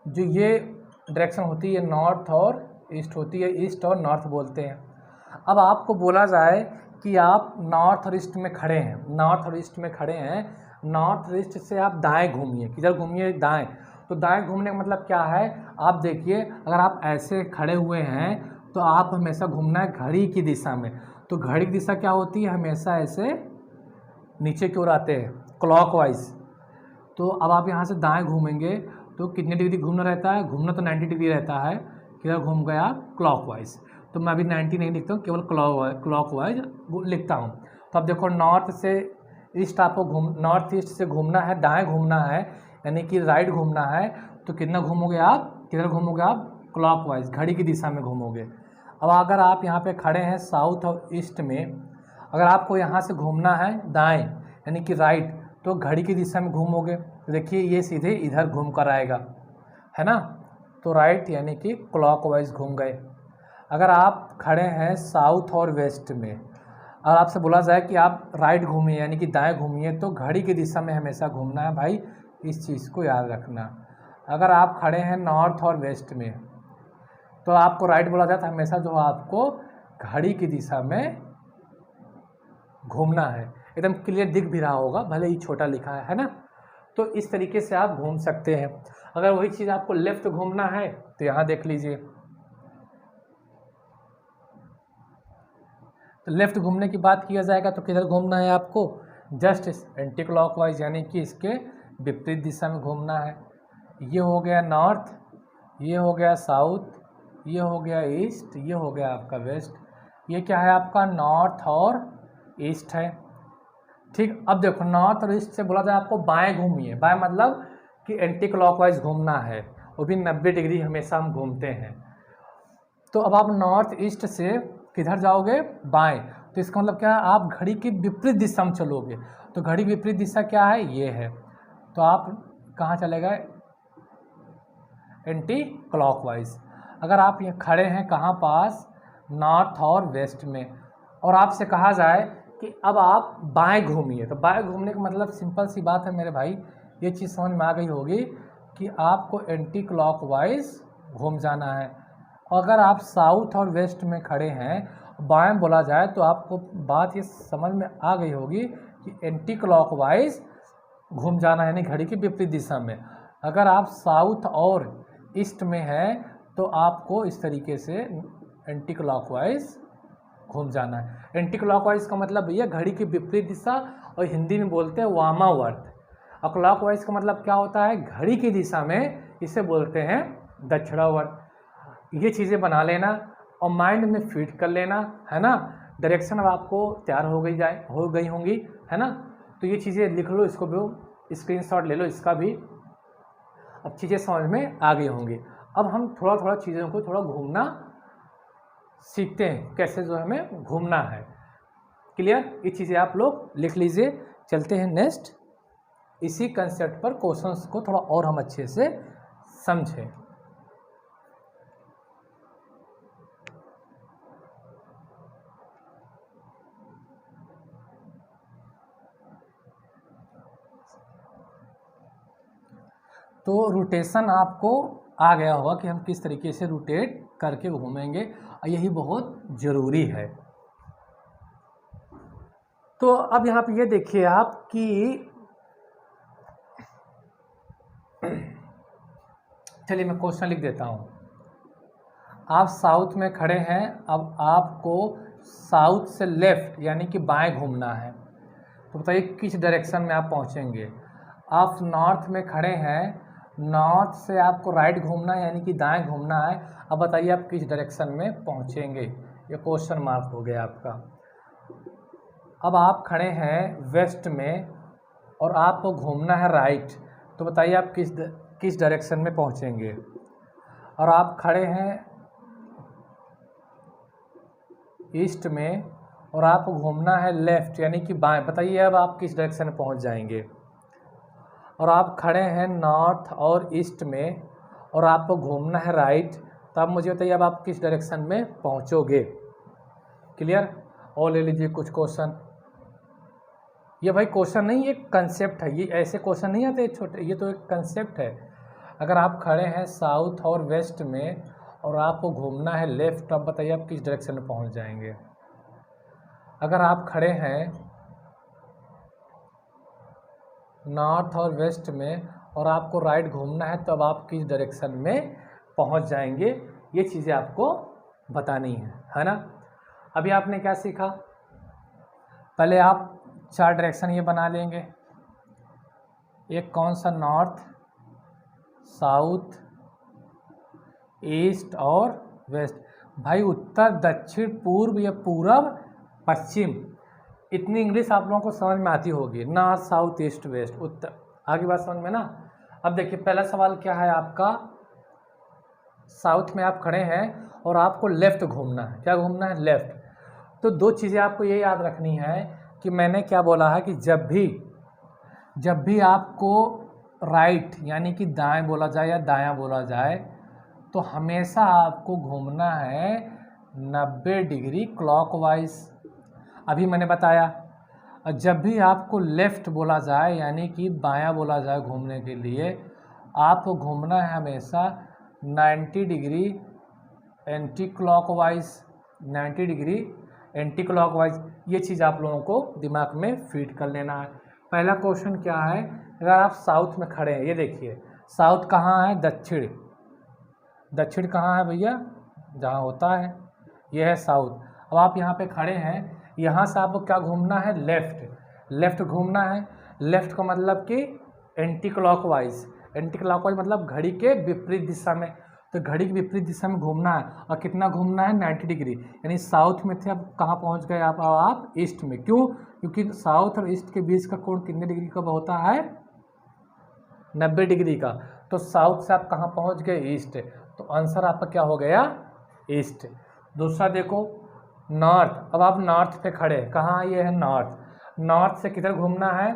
जो ये डायरेक्शन होती है नॉर्थ और ईस्ट होती है, ईस्ट और नॉर्थ बोलते हैं। अब आपको बोला जाए कि आप नॉर्थ और ईस्ट में खड़े हैं, नॉर्थ और ईस्ट में खड़े हैं, नॉर्थ और ईस्ट से आप दाएं घूमिए। किधर घूमिए, दाएं। तो दाएं घूमने का मतलब क्या है, आप देखिए अगर आप ऐसे खड़े हुए हैं तो आप हमेशा घूमना है घड़ी की दिशा में। तो घड़ी की दिशा क्या होती है, हमेशा ऐसे नीचे की ओर आते हैं, क्लॉकवाइज। तो अब आप यहाँ से दाएं घूमेंगे तो कितने डिग्री घूमना रहता है, घूमना तो 90 डिग्री रहता है। किधर घूम गया, क्लॉकवाइज। तो मैं अभी 90 नहीं लिखता हूँ, केवल क्लॉकवाइज लिखता हूँ। तो अब देखो नॉर्थ से ईस्ट आपको नॉर्थ ईस्ट से घूमना है, दाएं घूमना है, यानी कि राइट घूमना है। तो कितना घूमोगे आप, किधर घूमोगे आप, क्लॉकवाइज, घड़ी की दिशा में घूमोगे। अब अगर आप यहाँ पे खड़े हैं साउथ और ईस्ट में, अगर आपको यहाँ से घूमना है दाएं यानी कि राइट, तो घड़ी की दिशा में घूमोगे। तो देखिए ये सीधे इधर घूम कर आएगा, है ना। तो राइट यानी कि क्लॉकवाइज घूम गए। अगर आप खड़े हैं साउथ और वेस्ट में और आपसे बोला जाए कि आप राइट घूमिए यानी कि दाएं घूमिए, तो घड़ी की दिशा में हमेशा घूमना है भाई, इस चीज़ को याद रखना। अगर आप खड़े हैं नॉर्थ और वेस्ट में तो आपको राइट बोला जाता है, हमेशा जो आपको घड़ी की दिशा में घूमना है। एकदम क्लियर दिख भी रहा होगा, भले ही छोटा लिखा है ना। तो इस तरीके से आप घूम सकते हैं। अगर वही चीज़ आपको लेफ्ट घूमना है तो यहाँ देख लीजिए, तो लेफ्ट घूमने की बात किया जाएगा तो किधर घूमना है आपको, जस्ट एंटी क्लॉकवाइज यानी कि इसके विपरीत दिशा में घूमना है। ये हो गया नॉर्थ, ये हो गया साउथ, ये हो गया ईस्ट, ये हो गया आपका वेस्ट। ये क्या है आपका, नॉर्थ और ईस्ट है। ठीक, अब देखो नॉर्थ और ईस्ट से बोला जाए आपको बाएं घूमिए, बाएं मतलब कि एंटी क्लॉकवाइज घूमना है, वो भी 90 डिग्री हमेशा हम घूमते हैं। तो अब आप नॉर्थ ईस्ट से किधर जाओगे, बाएं। तो इसका मतलब क्या है, आप घड़ी की विपरीत दिशा में चलोगे। तो घड़ी की विपरीत दिशा क्या है, ये है। तो आप कहाँ चले गए, एंटी क्लॉकवाइज। अगर आप ये खड़े हैं कहाँ पास, नॉर्थ और वेस्ट में, और आपसे कहा जाए कि अब आप बाएं घूमिए, तो बाएं घूमने का मतलब सिंपल सी बात है मेरे भाई, ये चीज़ समझ में आ गई होगी कि आपको एंटी क्लॉकवाइज घूम जाना है। अगर आप साउथ और वेस्ट में खड़े हैं, बाएं बोला जाए, तो आपको बात ये समझ में आ गई होगी कि एंटी क्लॉकवाइज घूम जाना है, यानी घड़ी की विपरीत दिशा में। अगर आप साउथ और ईस्ट में हैं तो आपको इस तरीके से एंटी क्लॉकवाइज घूम जाना है। एंटी क्लॉकवाइज का मतलब भैया घड़ी की विपरीत दिशा, और हिंदी में बोलते हैं वामावर्त। और क्लॉकवाइज का मतलब क्या होता है, घड़ी की दिशा में, इसे बोलते हैं दक्षिणावर्त। ये चीज़ें बना लेना और माइंड में फीड कर लेना, है ना। डायरेक्शन अब आपको तैयार हो गई होंगी, है ना। तो ये चीज़ें लिख लो, इसको भी स्क्रीनशॉट ले लो, इसका भी। अब चीज़ें समझ में आ गई होंगी। अब हम थोड़ा थोड़ा चीज़ों को थोड़ा घूमना सीखते हैं, कैसे जो हमें घूमना है। क्लियर, ये चीज़ें आप लोग लिख लीजिए। चलते हैं नेक्स्ट, इसी कंसेप्ट पर क्वेश्चंस को थोड़ा और हम अच्छे से समझें। तो रोटेशन आपको आ गया होगा कि हम किस तरीके से रोटेट करके घूमेंगे, और यही बहुत ज़रूरी है। तो अब यहाँ पे ये देखिए आप कि चलिए मैं क्वेश्चन लिख देता हूँ। आप साउथ में खड़े हैं, अब आपको साउथ से लेफ्ट यानी कि बाएं घूमना है, तो बताइए किस डायरेक्शन में आप पहुँचेंगे। आप नॉर्थ में खड़े हैं, नॉर्थ से आपको राइट घूमना है यानी कि दाएं घूमना है। अब बताइए आप किस डायरेक्शन में पहुंचेंगे, ये क्वेश्चन मार्क हो गया आपका। अब आप खड़े हैं वेस्ट में और आपको घूमना है राइट, तो बताइए आप किस डायरेक्शन में पहुंचेंगे। और आप खड़े हैं ईस्ट में और आपको घूमना है लेफ्ट यानी कि बाएं, बताइए अब आप किस डायरेक्शन में पहुंच जाएंगे। और आप खड़े हैं नॉर्थ और ईस्ट में और आपको घूमना है राइट, तो आप मुझे बताइए अब आप किस डायरेक्शन में पहुंचोगे। क्लियर, और ले लीजिए कुछ क्वेश्चन। ये भाई क्वेश्चन नहीं, ये कंसेप्ट है, ये ऐसे क्वेश्चन नहीं आते छोटे, ये तो एक कंसेप्ट है। अगर आप खड़े हैं साउथ और वेस्ट में और आपको घूमना है लेफ्ट, तो आप बताइए आप किस डायरेक्शन में पहुंच जाएंगे। अगर आप खड़े हैं नॉर्थ और वेस्ट में और आपको राइट घूमना है, तो अब आप किस डायरेक्शन में पहुंच जाएंगे, ये चीज़ें आपको बतानी है ना। अभी आपने क्या सीखा, पहले आप 4 डायरेक्शन ये बना लेंगे। एक कौन सा, नॉर्थ, साउथ, ईस्ट और वेस्ट। भाई उत्तर, दक्षिण, पूर्व या पूरब, पश्चिम, इतनी इंग्लिश आप लोगों को समझ में आती होगी। नॉर्थ, साउथ, ईस्ट, वेस्ट, उत्तर, आगे बात समझ में ना। अब देखिए पहला सवाल क्या है आपका, साउथ में आप खड़े हैं और आपको लेफ़्ट घूमना है। क्या घूमना है, लेफ़्ट। तो 2 चीज़ें आपको ये याद रखनी है कि मैंने क्या बोला है कि जब भी आपको राइट यानी कि दाएं बोला जाए या दायां बोला जाए, तो हमेशा आपको घूमना है 90 डिग्री क्लॉकवाइज। अभी मैंने बताया। और जब भी आपको लेफ़्ट बोला जाए यानी कि बायां बोला जाए घूमने के लिए, आपको घूमना है हमेशा 90 degree anti clockwise, 90 degree anti clockwise. ये चीज़ आप लोगों को दिमाग में फीड कर लेना है। पहला क्वेश्चन क्या है, अगर आप साउथ में खड़े हैं, ये देखिए साउथ कहाँ है, दक्षिण। दक्षिण कहाँ है भैया, जहाँ होता है, ये है साउथ। अब आप यहाँ पे खड़े हैं, यहाँ से आपको क्या घूमना है, लेफ़्ट घूमना है। लेफ़्ट का मतलब कि एंटी क्लॉकवाइज, एंटी क्लॉकवाइज मतलब घड़ी के विपरीत दिशा में। तो घड़ी की विपरीत दिशा में घूमना है, और कितना घूमना है, 90 डिग्री। यानी साउथ में थे, अब कहाँ पहुँच गए आप ईस्ट में। क्यों, क्योंकि साउथ और ईस्ट के बीच का कोण कितने डिग्री का होता है, 90 डिग्री का। तो साउथ से आप कहाँ पहुँच गए, ईस्ट। तो आंसर आपका क्या हो गया, ईस्ट। दूसरा देखो नॉर्थ। अब आप नॉर्थ पे खड़े, कहाँ, ये है नॉर्थ। नॉर्थ से किधर घूमना है,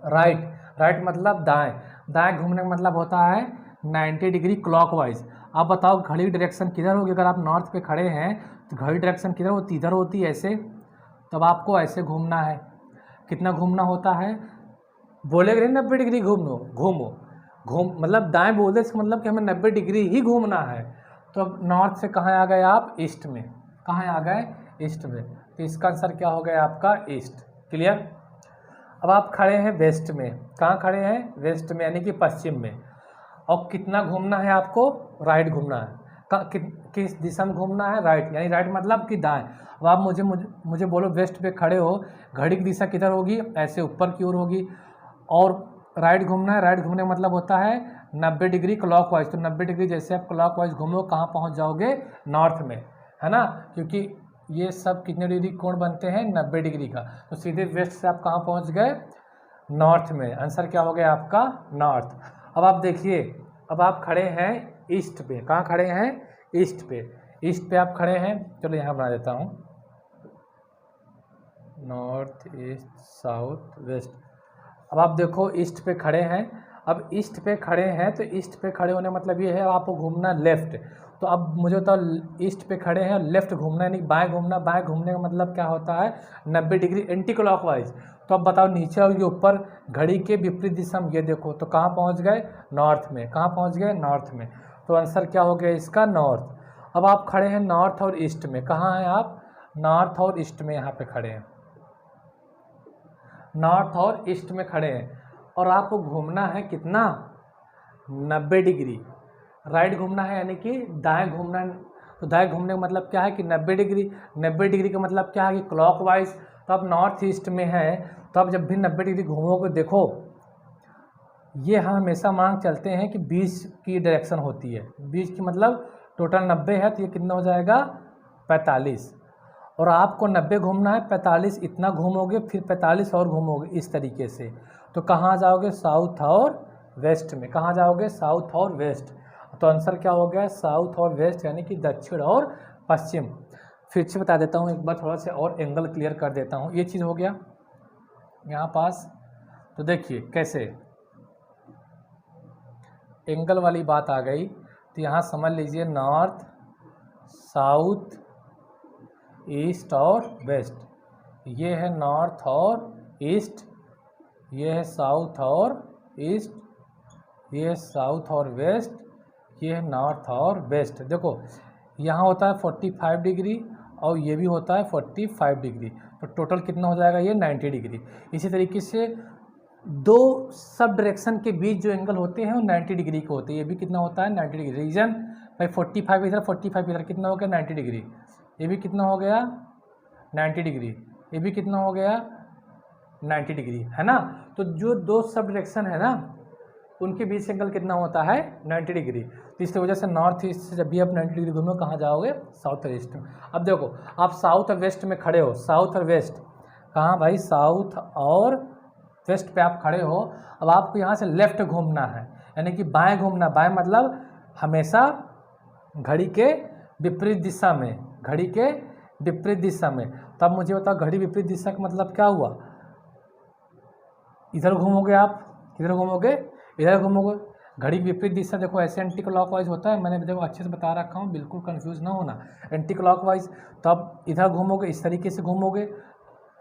राइट मतलब दाएं घूमने का मतलब होता है 90 डिग्री क्लॉकवाइज। आप बताओ घड़ी की डायरेक्शन किधर होगी, अगर आप नॉर्थ पे खड़े हैं तो घड़ी डायरेक्शन किधर होती, इधर होती है ऐसे, तब आपको ऐसे घूमना है। कितना घूमना होता है, बोलेगे 90 डिग्री घूमो मतलब दाएं बोलते इसका मतलब कि हमें 90 डिग्री ही घूमना है। तो अब नॉर्थ से कहाँ आ गए आप, ईस्ट में। कहाँ आ गए, ईस्ट में। तो इसका आंसर क्या हो गया आपका, ईस्ट। क्लियर। अब आप खड़े हैं वेस्ट में, कहाँ खड़े हैं, वेस्ट में यानी कि पश्चिम में। और कितना घूमना है आपको, राइट घूमना है। किस दिशा में घूमना है, राइट, यानी राइट मतलब कि दाएं। अब आप मुझे बोलो वेस्ट पे खड़े हो, घड़ी की दिशा किधर होगी, ऐसे ऊपर की ओर होगी। और राइट घूमना है, राइट घूमने का मतलब होता है 90 डिग्री क्लॉकवाइज। तो 90 डिग्री जैसे आप क्लॉकवाइज घूमो कहाँ पहुँच जाओगे, नॉर्थ में, है ना, क्योंकि ये सब कितने डिग्री कोण बनते हैं, 90 डिग्री का। तो सीधे वेस्ट से आप कहाँ पहुँच गए, नॉर्थ में। आंसर क्या हो गया आपका, नॉर्थ। अब आप देखिए, अब आप खड़े हैं ईस्ट पे, कहाँ खड़े हैं, ईस्ट पे। ईस्ट पे आप खड़े हैं, चलो यहाँ बना देता हूँ, नॉर्थ ईस्ट साउथ वेस्ट। अब आप देखो ईस्ट पे खड़े हैं। अब ईस्ट पे खड़े हैं तो ईस्ट पे खड़े होने मतलब ये है आपको घूमना लेफ्ट। तो अब मुझे तो ईस्ट पे खड़े हैं, लेफ्ट घूमना है, नहीं बाएं घूमना। बाएं घूमने का मतलब क्या होता है, 90 डिग्री एंटी क्लॉकवाइज। तो अब बताओ नीचे और ये ऊपर, घड़ी के विपरीत दिशा में, ये देखो तो कहाँ पहुँच गए, नॉर्थ में। कहाँ पहुँच गए, नॉर्थ में। तो आंसर क्या हो गया इसका, नॉर्थ। अब आप खड़े हैं नॉर्थ और ईस्ट में, कहाँ हैं आप, नॉर्थ और ईस्ट में यहाँ पे खड़े हैं, नॉर्थ और ईस्ट में खड़े हैं। और आपको घूमना है कितना, 90 डिग्री। राइट घूमना है यानी कि दाएं घूमना है। तो दाएं घूमने का मतलब क्या है कि 90 डिग्री। 90 डिग्री का मतलब क्या है कि क्लॉकवाइज। तो आप नॉर्थ ईस्ट में है, तो आप जब भी 90 डिग्री घूमोगे, देखो ये हम हमेशा मान चलते हैं कि 20 की डायरेक्शन होती है। 20 की मतलब टोटल 90 है, तो ये कितना हो जाएगा, 45। और आपको 90 घूमना है, 45 इतना घूमोगे, फिर 45 और घूमोगे इस तरीके से। तो कहाँ जाओगे, साउथ और वेस्ट में। कहाँ जाओगे, साउथ और वेस्ट। तो आंसर क्या हो गया, साउथ और वेस्ट, यानी कि दक्षिण और पश्चिम। फिर से बता देता हूँ एक बार, थोड़ा सा और एंगल क्लियर कर देता हूँ। ये चीज़ हो गया यहाँ पास। तो देखिए कैसे एंगल वाली बात आ गई। तो यहाँ समझ लीजिए नॉर्थ, साउथ, ईस्ट और वेस्ट। ये है नॉर्थ और ईस्ट, ये है साउथ और ईस्ट, ये है साउथ और वेस्ट, ये है नॉर्थ और वेस्ट। देखो यहाँ होता है 45 डिग्री और ये भी होता है 45 डिग्री। तो टोटल कितना हो जाएगा, ये 90 डिग्री। इसी तरीके से दो सब डायरेक्शन के बीच जो एंगल होते हैं वो 90 डिग्री के होते हैं। ये भी कितना होता है, 90 डिग्री। रीजन भाई 45 इधर, 45 इधर, कितना हो गया, 90 डिग्री। ये भी कितना हो गया, 90 डिग्री। ये भी कितना हो गया, 90 डिग्री, है ना। तो जो दो सब डायरेक्शन है ना, उनके बीच एंगल कितना होता है, 90 डिग्री। तो इस वजह से नॉर्थ ईस्ट से जब भी आप 90 डिग्री घूमो, कहाँ जाओगे, साउथ और ईस्ट में। अब देखो आप साउथ और वेस्ट में खड़े हो, साउथ और वेस्ट, कहाँ भाई, साउथ और वेस्ट पे आप खड़े हो। अब आपको यहाँ से लेफ्ट घूमना है, यानी कि बाएं घूमना। बाएं मतलब हमेशा घड़ी के विपरीत दिशा में, घड़ी के विपरीत दिशा में। तब मुझे बताओ घड़ी विपरीत दिशा का मतलब क्या हुआ, इधर घूमोगे आप, किधर घूमोगे, इधर घूमोगे। घड़ी विपरीत दिशा देखो ऐसे एंटी क्लॉकवाइज होता है, मैंने देखो अच्छे से बता रखा हूँ, बिल्कुल कंफ्यूज ना होना। एंटी क्लॉकवाइज, तो आप इधर घूमोगे, इस तरीके से घूमोगे।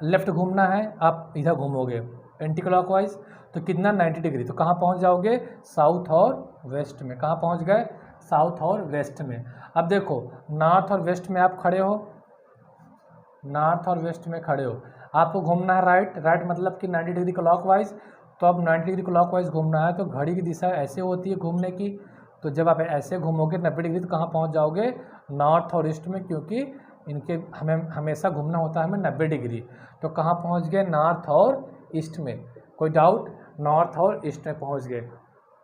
लेफ्ट घूमना है, आप इधर घूमोगे एंटी क्लॉकवाइज। तो कितना, 90 डिग्री। तो कहाँ पहुँच जाओगे, साउथ और वेस्ट में। कहाँ पहुँच गए, साउथ और वेस्ट में। अब देखो नॉर्थ और वेस्ट में आप खड़े हो, नॉर्थ और वेस्ट में खड़े हो। आपको घूमना है राइट, राइट मतलब कि 90 डिग्री क्लॉकवाइज। तो अब 90 डिग्री क्लॉकवाइज घूमना है, तो घड़ी की दिशा ऐसे होती है घूमने की। तो जब आप ऐसे घूमोगे 90 डिग्री, तो कहाँ पहुँच जाओगे, नॉर्थ और ईस्ट में, क्योंकि इनके हमें हमेशा घूमना होता है हमें 90 डिग्री। तो कहाँ पहुँच गए, नॉर्थ और ईस्ट में। कोई डाउट, नॉर्थ और ईस्ट में पहुँच गए।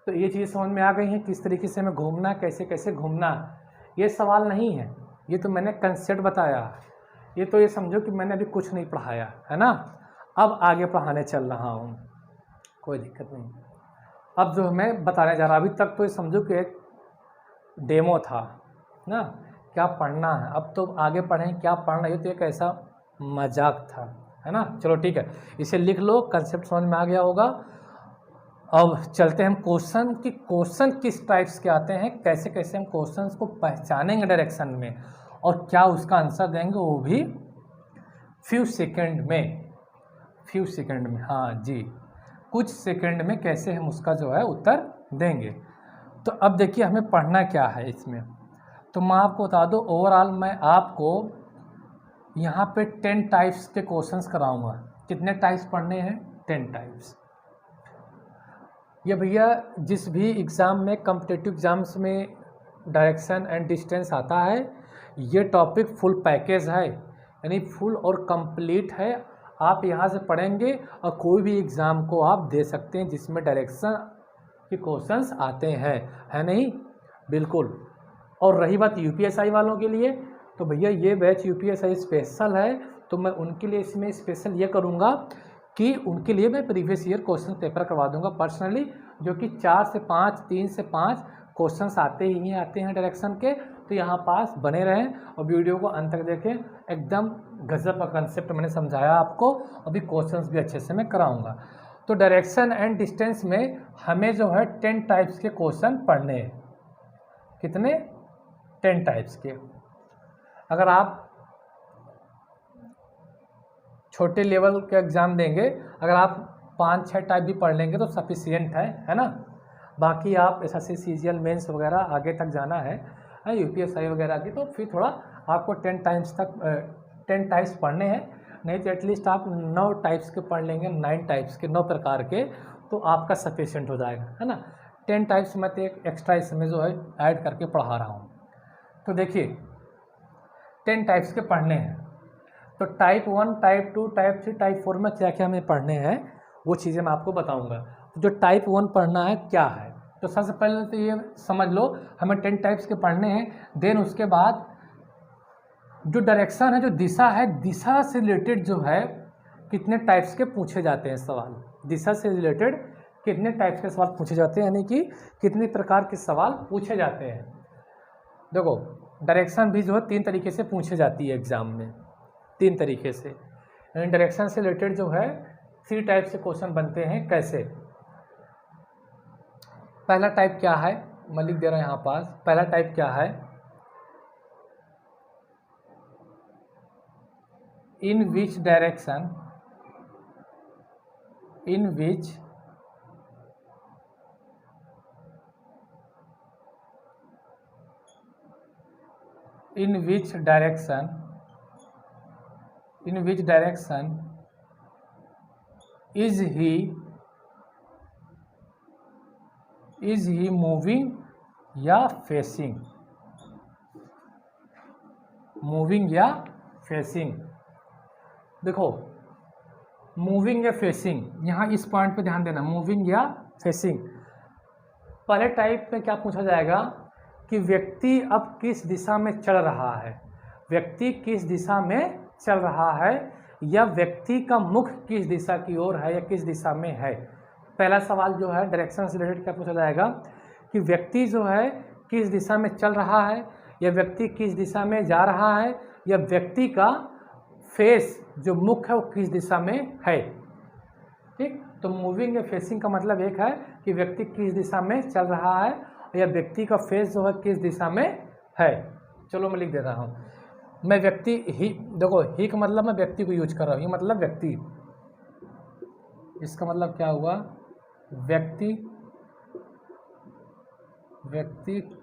तो ये चीज़ समझ में आ गई है किस तरीके से हमें घूमना, कैसे कैसे घूमना। ये सवाल नहीं है, ये तो मैंने कंसेप्ट बताया। ये तो ये समझो कि मैंने अभी कुछ नहीं पढ़ाया है ना, अब आगे पढ़ाने चल रहा हूँ, कोई दिक्कत नहीं। अब जो मैं बताने जा रहा, अभी तक तो ये समझो कि एक डेमो था ना, क्या पढ़ना है। अब तो आगे पढ़ें क्या पढ़ना, ये तो एक ऐसा मजाक था, है ना। चलो ठीक है, इसे लिख लो, कंसेप्ट समझ में आ गया होगा। अब चलते हैं हम क्वेश्चन की, क्वेश्चन किस टाइप्स के आते हैं, कैसे कैसे हम क्वेश्चंस को पहचानेंगे डायरेक्शन में, और क्या उसका आंसर देंगे, वो भी फ्यू सेकंड में, फ्यू सेकंड में, हाँ जी, कुछ सेकंड में कैसे हम उसका जो है उत्तर देंगे। तो अब देखिए हमें पढ़ना क्या है इसमें। तो मैं आपको बता दूं, ओवरऑल मैं आपको यहाँ पे 10 टाइप्स के क्वेश्चंस कराऊंगा। कितने टाइप्स पढ़ने हैं, 10 टाइप्स। ये भैया जिस भी एग्ज़ाम में, कॉम्पिटिटिव एग्ज़ाम्स में डायरेक्शन एंड डिस्टेंस आता है। ये टॉपिक फुल पैकेज है, यानी फुल और कंप्लीट है। आप यहाँ से पढ़ेंगे और कोई भी एग्ज़ाम को आप दे सकते हैं जिसमें डायरेक्शन के क्वेश्चंस आते हैं, है नहीं? बिल्कुल। और रही बात यूपीएसआई वालों के लिए, तो भैया ये बैच यूपीएसआई स्पेशल है, तो मैं उनके लिए इसमें स्पेशल ये करूँगा कि उनके लिए मैं प्रीवियस ईयर क्वेश्चन पेपर करवा दूंगा पर्सनली, जो कि 4 से 5, 3 से 5 क्वेश्चंस आते हैं डायरेक्शन के। तो यहाँ पास बने रहें और वीडियो को अंत तक देखें। एकदम गजब का कंसेप्ट मैंने समझाया आपको, अभी क्वेश्चंस भी अच्छे से मैं कराऊंगा। तो डायरेक्शन एंड डिस्टेंस में हमें जो है 10 टाइप्स के क्वेश्चन पढ़ने हैं। कितने? 10 टाइप्स के। अगर आप छोटे लेवल के एग्ज़ाम देंगे, अगर आप 5-6 टाइप भी पढ़ लेंगे तो सफिशियंट है ना। बाकी आप एसएससी सीजीएल मेंस वगैरह आगे तक जाना है यूपीएसआई वगैरह की, तो फिर थोड़ा आपको 10 टाइप्स पढ़ने हैं। नहीं तो एटलीस्ट आप 9 टाइप्स के पढ़ लेंगे, 9 टाइप्स के, 9 प्रकार के, तो आपका सफिशियंट हो जाएगा, है ना। 10 टाइप्स मैं तो एक एक्स्ट्रा इसमें जो है ऐड करके पढ़ा रहा हूँ। तो देखिए 10 टाइप्स के पढ़ने हैं। तो टाइप 1, टाइप 2, टाइप 3, टाइप 4 में क्या क्या हमें पढ़ने हैं वो चीज़ें मैं आपको बताऊंगा। जो टाइप 1 पढ़ना है क्या है, तो सबसे पहले तो ये समझ लो हमें 10 टाइप्स के पढ़ने हैं। देन उसके बाद जो डायरेक्शन है, जो दिशा है, दिशा से रिलेटेड जो है कितने टाइप्स के पूछे जाते हैं सवाल। दिशा से रिलेटेड कितने टाइप्स के सवाल पूछे जाते हैं, यानी कि कितने प्रकार के सवाल पूछे जाते हैं। देखो डायरेक्शन भी जो है 3 तरीके से पूछे जाती है एग्जाम में, 3 तरीके से। डायरेक्शन से रिलेटेड जो है 3 टाइप से क्वेश्चन बनते हैं। कैसे? पहला टाइप क्या है, मैं लिख दे रहा हूँ यहाँ पास। पहला टाइप क्या है, in which direction is he moving या फेसिंग। मूविंग या फेसिंग। देखो मूविंग या फेसिंग, यहाँ इस पॉइंट पे ध्यान देना, मूविंग या फेसिंग। पहले टाइप में क्या पूछा जाएगा कि व्यक्ति अब किस दिशा में चल रहा है, व्यक्ति किस दिशा में चल रहा है, या व्यक्ति का मुख किस दिशा की ओर है या किस दिशा में है। पहला सवाल जो है डायरेक्शन से रिलेटेड क्या पूछा जाएगा कि व्यक्ति जो है किस दिशा में चल रहा है, या व्यक्ति किस दिशा में जा रहा है, या व्यक्ति का फेस जो मुख है वो किस दिशा में है। ठीक, तो मूविंग या फेसिंग का मतलब एक है कि व्यक्ति किस दिशा में चल रहा है, या व्यक्ति का फेस जो है किस दिशा में है। चलो मैं लिख दे रहा हूँ। मैं व्यक्ति ही, देखो ही का मतलब मैं व्यक्ति को यूज कर रहा हूँ, ये मतलब व्यक्ति, इसका मतलब क्या हुआ, व्यक्ति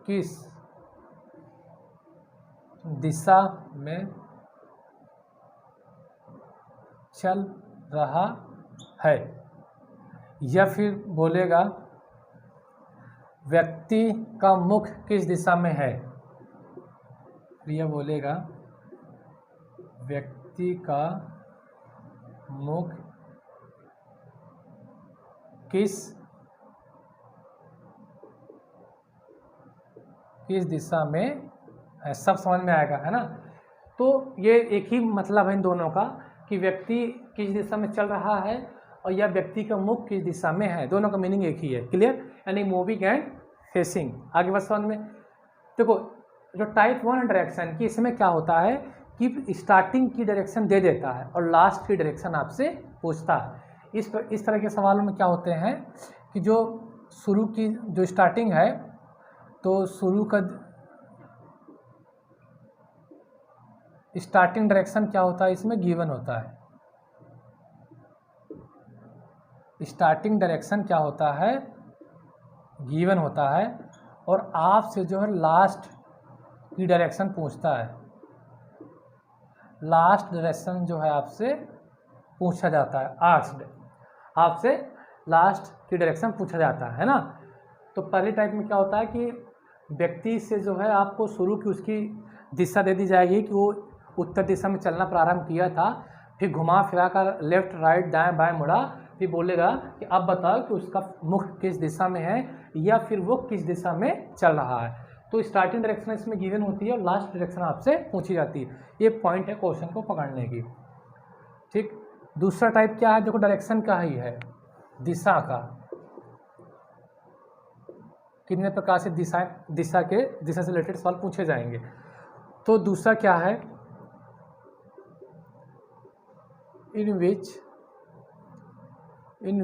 किस दिशा में चल रहा है, या फिर बोलेगा व्यक्ति का मुख किस दिशा में है, यह बोलेगा व्यक्ति का मुख किस दिशा में है। सब समझ में आएगा, है ना। तो ये एक ही मतलब है इन दोनों का कि व्यक्ति किस दिशा में चल रहा है और या व्यक्ति का मुख किस दिशा में है, दोनों का मीनिंग एक ही है। क्लियर, यानी मूविंग एंड फेसिंग। आगे बस समझ में। देखो जो टाइप 1 डायरेक्शन की, इसमें क्या होता है कि स्टार्टिंग की डायरेक्शन दे देता है और लास्ट की डायरेक्शन आपसे पूछता है। इस तरह के सवालों में क्या होते हैं कि जो शुरू की जो स्टार्टिंग है, तो शुरू का स्टार्टिंग डायरेक्शन क्या होता है, इसमें गिवन होता है। स्टार्टिंग डायरेक्शन क्या होता है, गिवन होता है, और आपसे जो है लास्ट की डायरेक्शन पूछता है। लास्ट डायरेक्शन जो है आपसे पूछा जाता है, आपसे लास्ट की डायरेक्शन पूछा जाता है ना। तो पहले टाइप में क्या होता है कि व्यक्ति से जो है आपको शुरू की उसकी दिशा दे दी जाएगी कि वो उत्तर दिशा में चलना प्रारंभ किया था, फिर घुमा फिरा कर लेफ्ट राइट दाएं बाएं मुड़ा, फिर बोलेगा कि अब बताओ कि उसका मुख किस दिशा में है या फिर वो किस दिशा में चल रहा है। तो स्टार्टिंग डायरेक्शन इसमें गिवन होती है और लास्ट डायरेक्शन आपसे पूछी जाती है। ये पॉइंट है क्वेश्चन को पकड़ने की। ठीक, दूसरा टाइप क्या है, देखो डायरेक्शन का ही है, दिशा का। कितने प्रकार से दिशा से रिलेटेड सवाल पूछे जाएंगे। तो दूसरा क्या है, in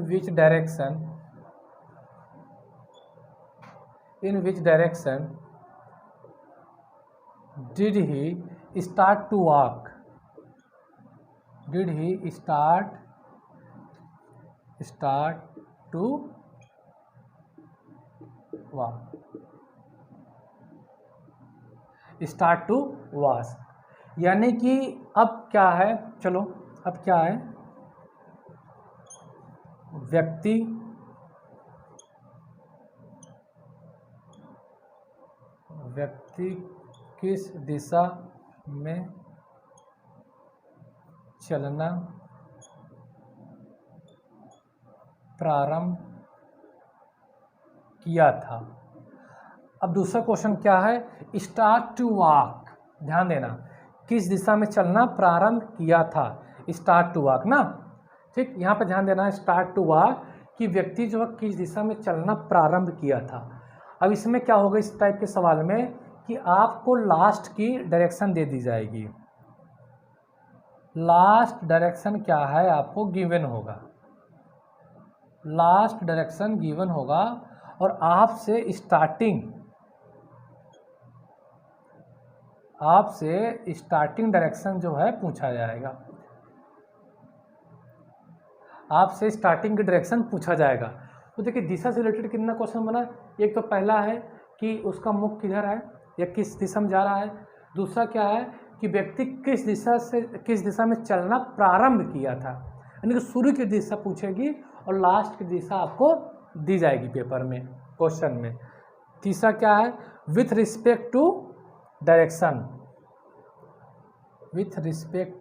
which direction did he start to walk, start to walk, यानी कि अब क्या है, चलो अब क्या है, व्यक्ति किस दिशा में चलना प्रारंभ किया था। अब दूसरा क्वेश्चन क्या है, स्टार्ट टू वॉक, ध्यान देना, किस दिशा में चलना प्रारंभ किया था, स्टार्ट टू वॉक ना। ठीक, यहाँ पर ध्यान देना है, स्टार्ट टू वॉक कि व्यक्ति जो है किस दिशा में चलना प्रारंभ किया था। अब इसमें क्या होगा इस टाइप के सवाल में कि आपको लास्ट की डायरेक्शन दे दी जाएगी। लास्ट डायरेक्शन क्या है आपको गिवन होगा, लास्ट डायरेक्शन गिवन होगा और आपसे स्टार्टिंग डायरेक्शन जो है पूछा जाएगा, आपसे स्टार्टिंग की डायरेक्शन पूछा जाएगा। तो देखिए दिशा से रिलेटेड कितना क्वेश्चन बना, एक तो पहला है कि उसका मुख किधर है या किस दिशा में जा रहा है, दूसरा क्या है कि व्यक्ति किस दिशा में चलना प्रारंभ किया था, यानी कि शुरू की दिशा पूछेगी और लास्ट की दिशा आपको दी जाएगी पेपर में क्वेश्चन में। तीसरा क्या है, with respect to direction, with respect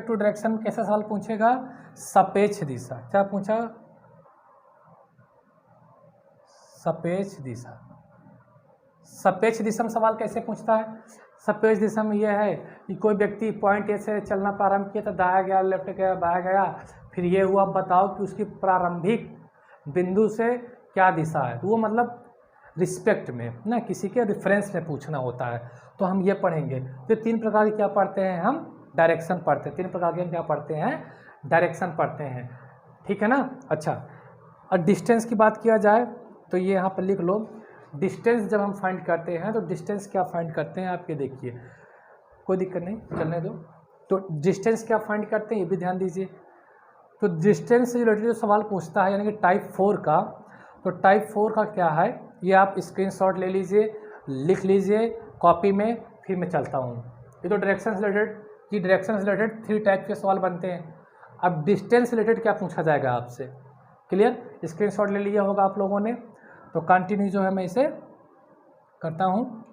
to direction कैसा सवाल पूछेगा, सापेक्ष दिशा। क्या पूछा, सापेक्ष दिशा में सवाल कैसे पूछता है, सापेक्ष दिशा में यह है कि कोई व्यक्ति पॉइंट ए से चलना प्रारंभ किया था, दाया गया, लेफ्ट गया, बाया गया, फिर ये हुआ, बताओ कि उसकी प्रारंभिक बिंदु से क्या दिशा है। तो वो मतलब रिस्पेक्ट में ना, किसी के रेफरेंस में पूछना होता है, तो हम ये पढ़ेंगे। तो तीन प्रकार की क्या पढ़ते हैं हम, डायरेक्शन पढ़ते हैं, तीन प्रकार के क्या पढ़ते हैं, डायरेक्शन पढ़ते हैं, ठीक है ना। अच्छा, और डिस्टेंस की बात किया जाए तो ये यहाँ पर लिख लो, डिस्टेंस जब हम फाइंड करते हैं तो डिस्टेंस क्या फाइंड करते हैं आप ये देखिए, कोई दिक्कत नहीं, चलने दो। तो डिस्टेंस क्या फाइंड करते हैं ये भी ध्यान दीजिए। तो डिस्टेंस से रिलेटेड जो सवाल पूछता है यानी कि टाइप 4 का, तो टाइप 4 का क्या है ये आप स्क्रीनशॉट ले लीजिए, लिख लीजिए कॉपी में, फिर मैं चलता हूँ। ये तो डायरेक्शन से रिलेटेड 3 टाइप के सवाल बनते हैं। अब डिस्टेंस रिलेटेड क्या पूछा जाएगा आपसे, क्लियर, स्क्रीनशॉट ले लिया होगा आप लोगों ने। तो कंटिन्यू जो है मैं इसे करता हूँ।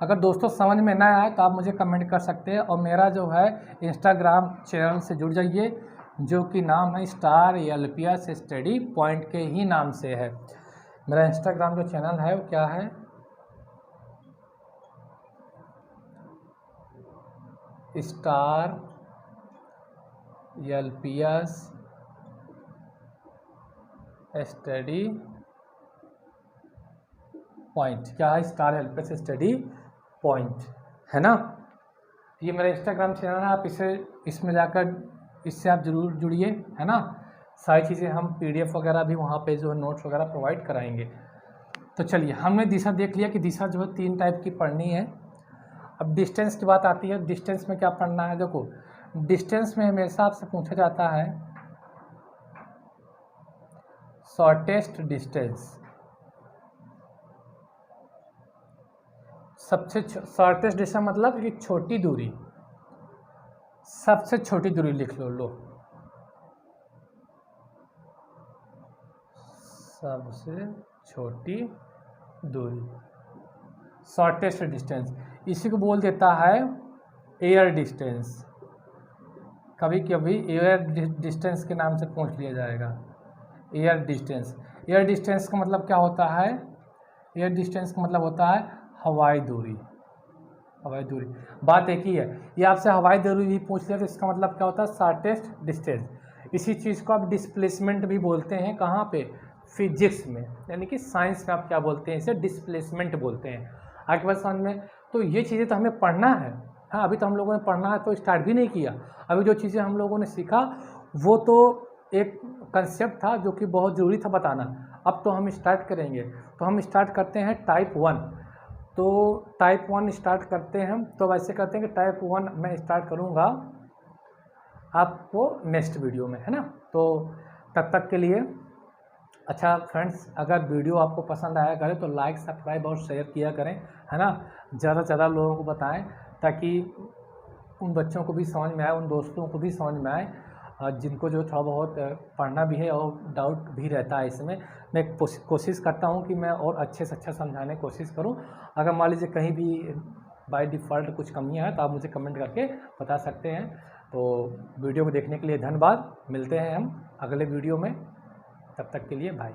अगर दोस्तों समझ में ना आए तो आप मुझे कमेंट कर सकते हैं, और मेरा जो है इंस्टाग्राम चैनल से जुड़ जाइए जो कि नाम है स्टार एलपीएस स्टडी पॉइंट के ही नाम से है। मेरा इंस्टाग्राम जो चैनल है वो क्या है, स्टार एलपीएस स्टडी पॉइंट। क्या है, स्टार एलपीएस स्टडी पॉइंट, है ना। ये मेरा इंस्टाग्राम चैनल है, आप इसमें जाकर इससे आप ज़रूर जुड़िए, है ना। सारी चीज़ें हम पीडीएफ वगैरह भी वहाँ पे जो है नोट्स वगैरह प्रोवाइड कराएंगे। तो चलिए, हमने दिशा देख लिया कि दिशा जो है 3 टाइप की पढ़नी है। अब डिस्टेंस की बात आती है, डिस्टेंस में क्या पढ़ना है। देखो डिस्टेंस में हमेशा आपसे पूछा जाता है शॉर्टेस्ट डिस्टेंस, सबसे शॉर्टेस्ट डिस्टेंस मतलब कि छोटी दूरी, सबसे छोटी दूरी लिख लो। सबसे छोटी दूरी, शॉर्टेस्ट डिस्टेंस, इसी को बोल देता है एयर डिस्टेंस। कभी कभी एयर डिस्टेंस के नाम से पूछ लिया जाएगा, एयर डिस्टेंस। एयर डिस्टेंस का मतलब क्या होता है? एयर डिस्टेंस का मतलब होता है हवाई दूरी। हवाई दूरी, बात एक ही है। ये आपसे हवाई दूरी भी पूछ लिया तो इसका मतलब क्या होता है? Shortest distance. इसी चीज़ को आप डिस्प्लेसमेंट भी बोलते हैं। कहाँ पे? फिजिक्स में, यानी कि साइंस में आप क्या बोलते हैं? इसे डिस्प्लेसमेंट बोलते हैं। आपके पास समझ में? तो ये चीज़ें तो हमें पढ़ना है। हाँ, अभी तो हम लोगों ने पढ़ना है तो स्टार्ट भी नहीं किया। अभी जो चीज़ें हम लोगों ने सीखा वो तो एक कंसेप्ट था जो कि बहुत ज़रूरी था बताना। अब तो हम स्टार्ट करेंगे। तो हम स्टार्ट करते हैं टाइप 1। तो टाइप 1 स्टार्ट करते हैं। तो वैसे करते हैं कि टाइप 1 मैं स्टार्ट करूँगा आपको नेक्स्ट वीडियो में, है ना। तो तब तक के लिए अच्छा फ्रेंड्स, अगर वीडियो आपको पसंद आया करे तो लाइक, सब्सक्राइब और शेयर किया करें, है ना। ज़्यादा से ज़्यादा लोगों को बताएं ताकि उन बच्चों को भी समझ में आए, उन दोस्तों को भी समझ में आए जिनको जो थोड़ा बहुत पढ़ना भी है और डाउट भी रहता है। इसमें मैं कोशिश करता हूं कि मैं और अच्छे से अच्छा समझाने की कोशिश करूं। अगर मान लीजिए कहीं भी बाय डिफ़ॉल्ट कुछ कमियां हैं तो आप मुझे कमेंट करके बता सकते हैं। तो वीडियो को देखने के लिए धन्यवाद। मिलते हैं हम अगले वीडियो में, तब तक के लिए बाय।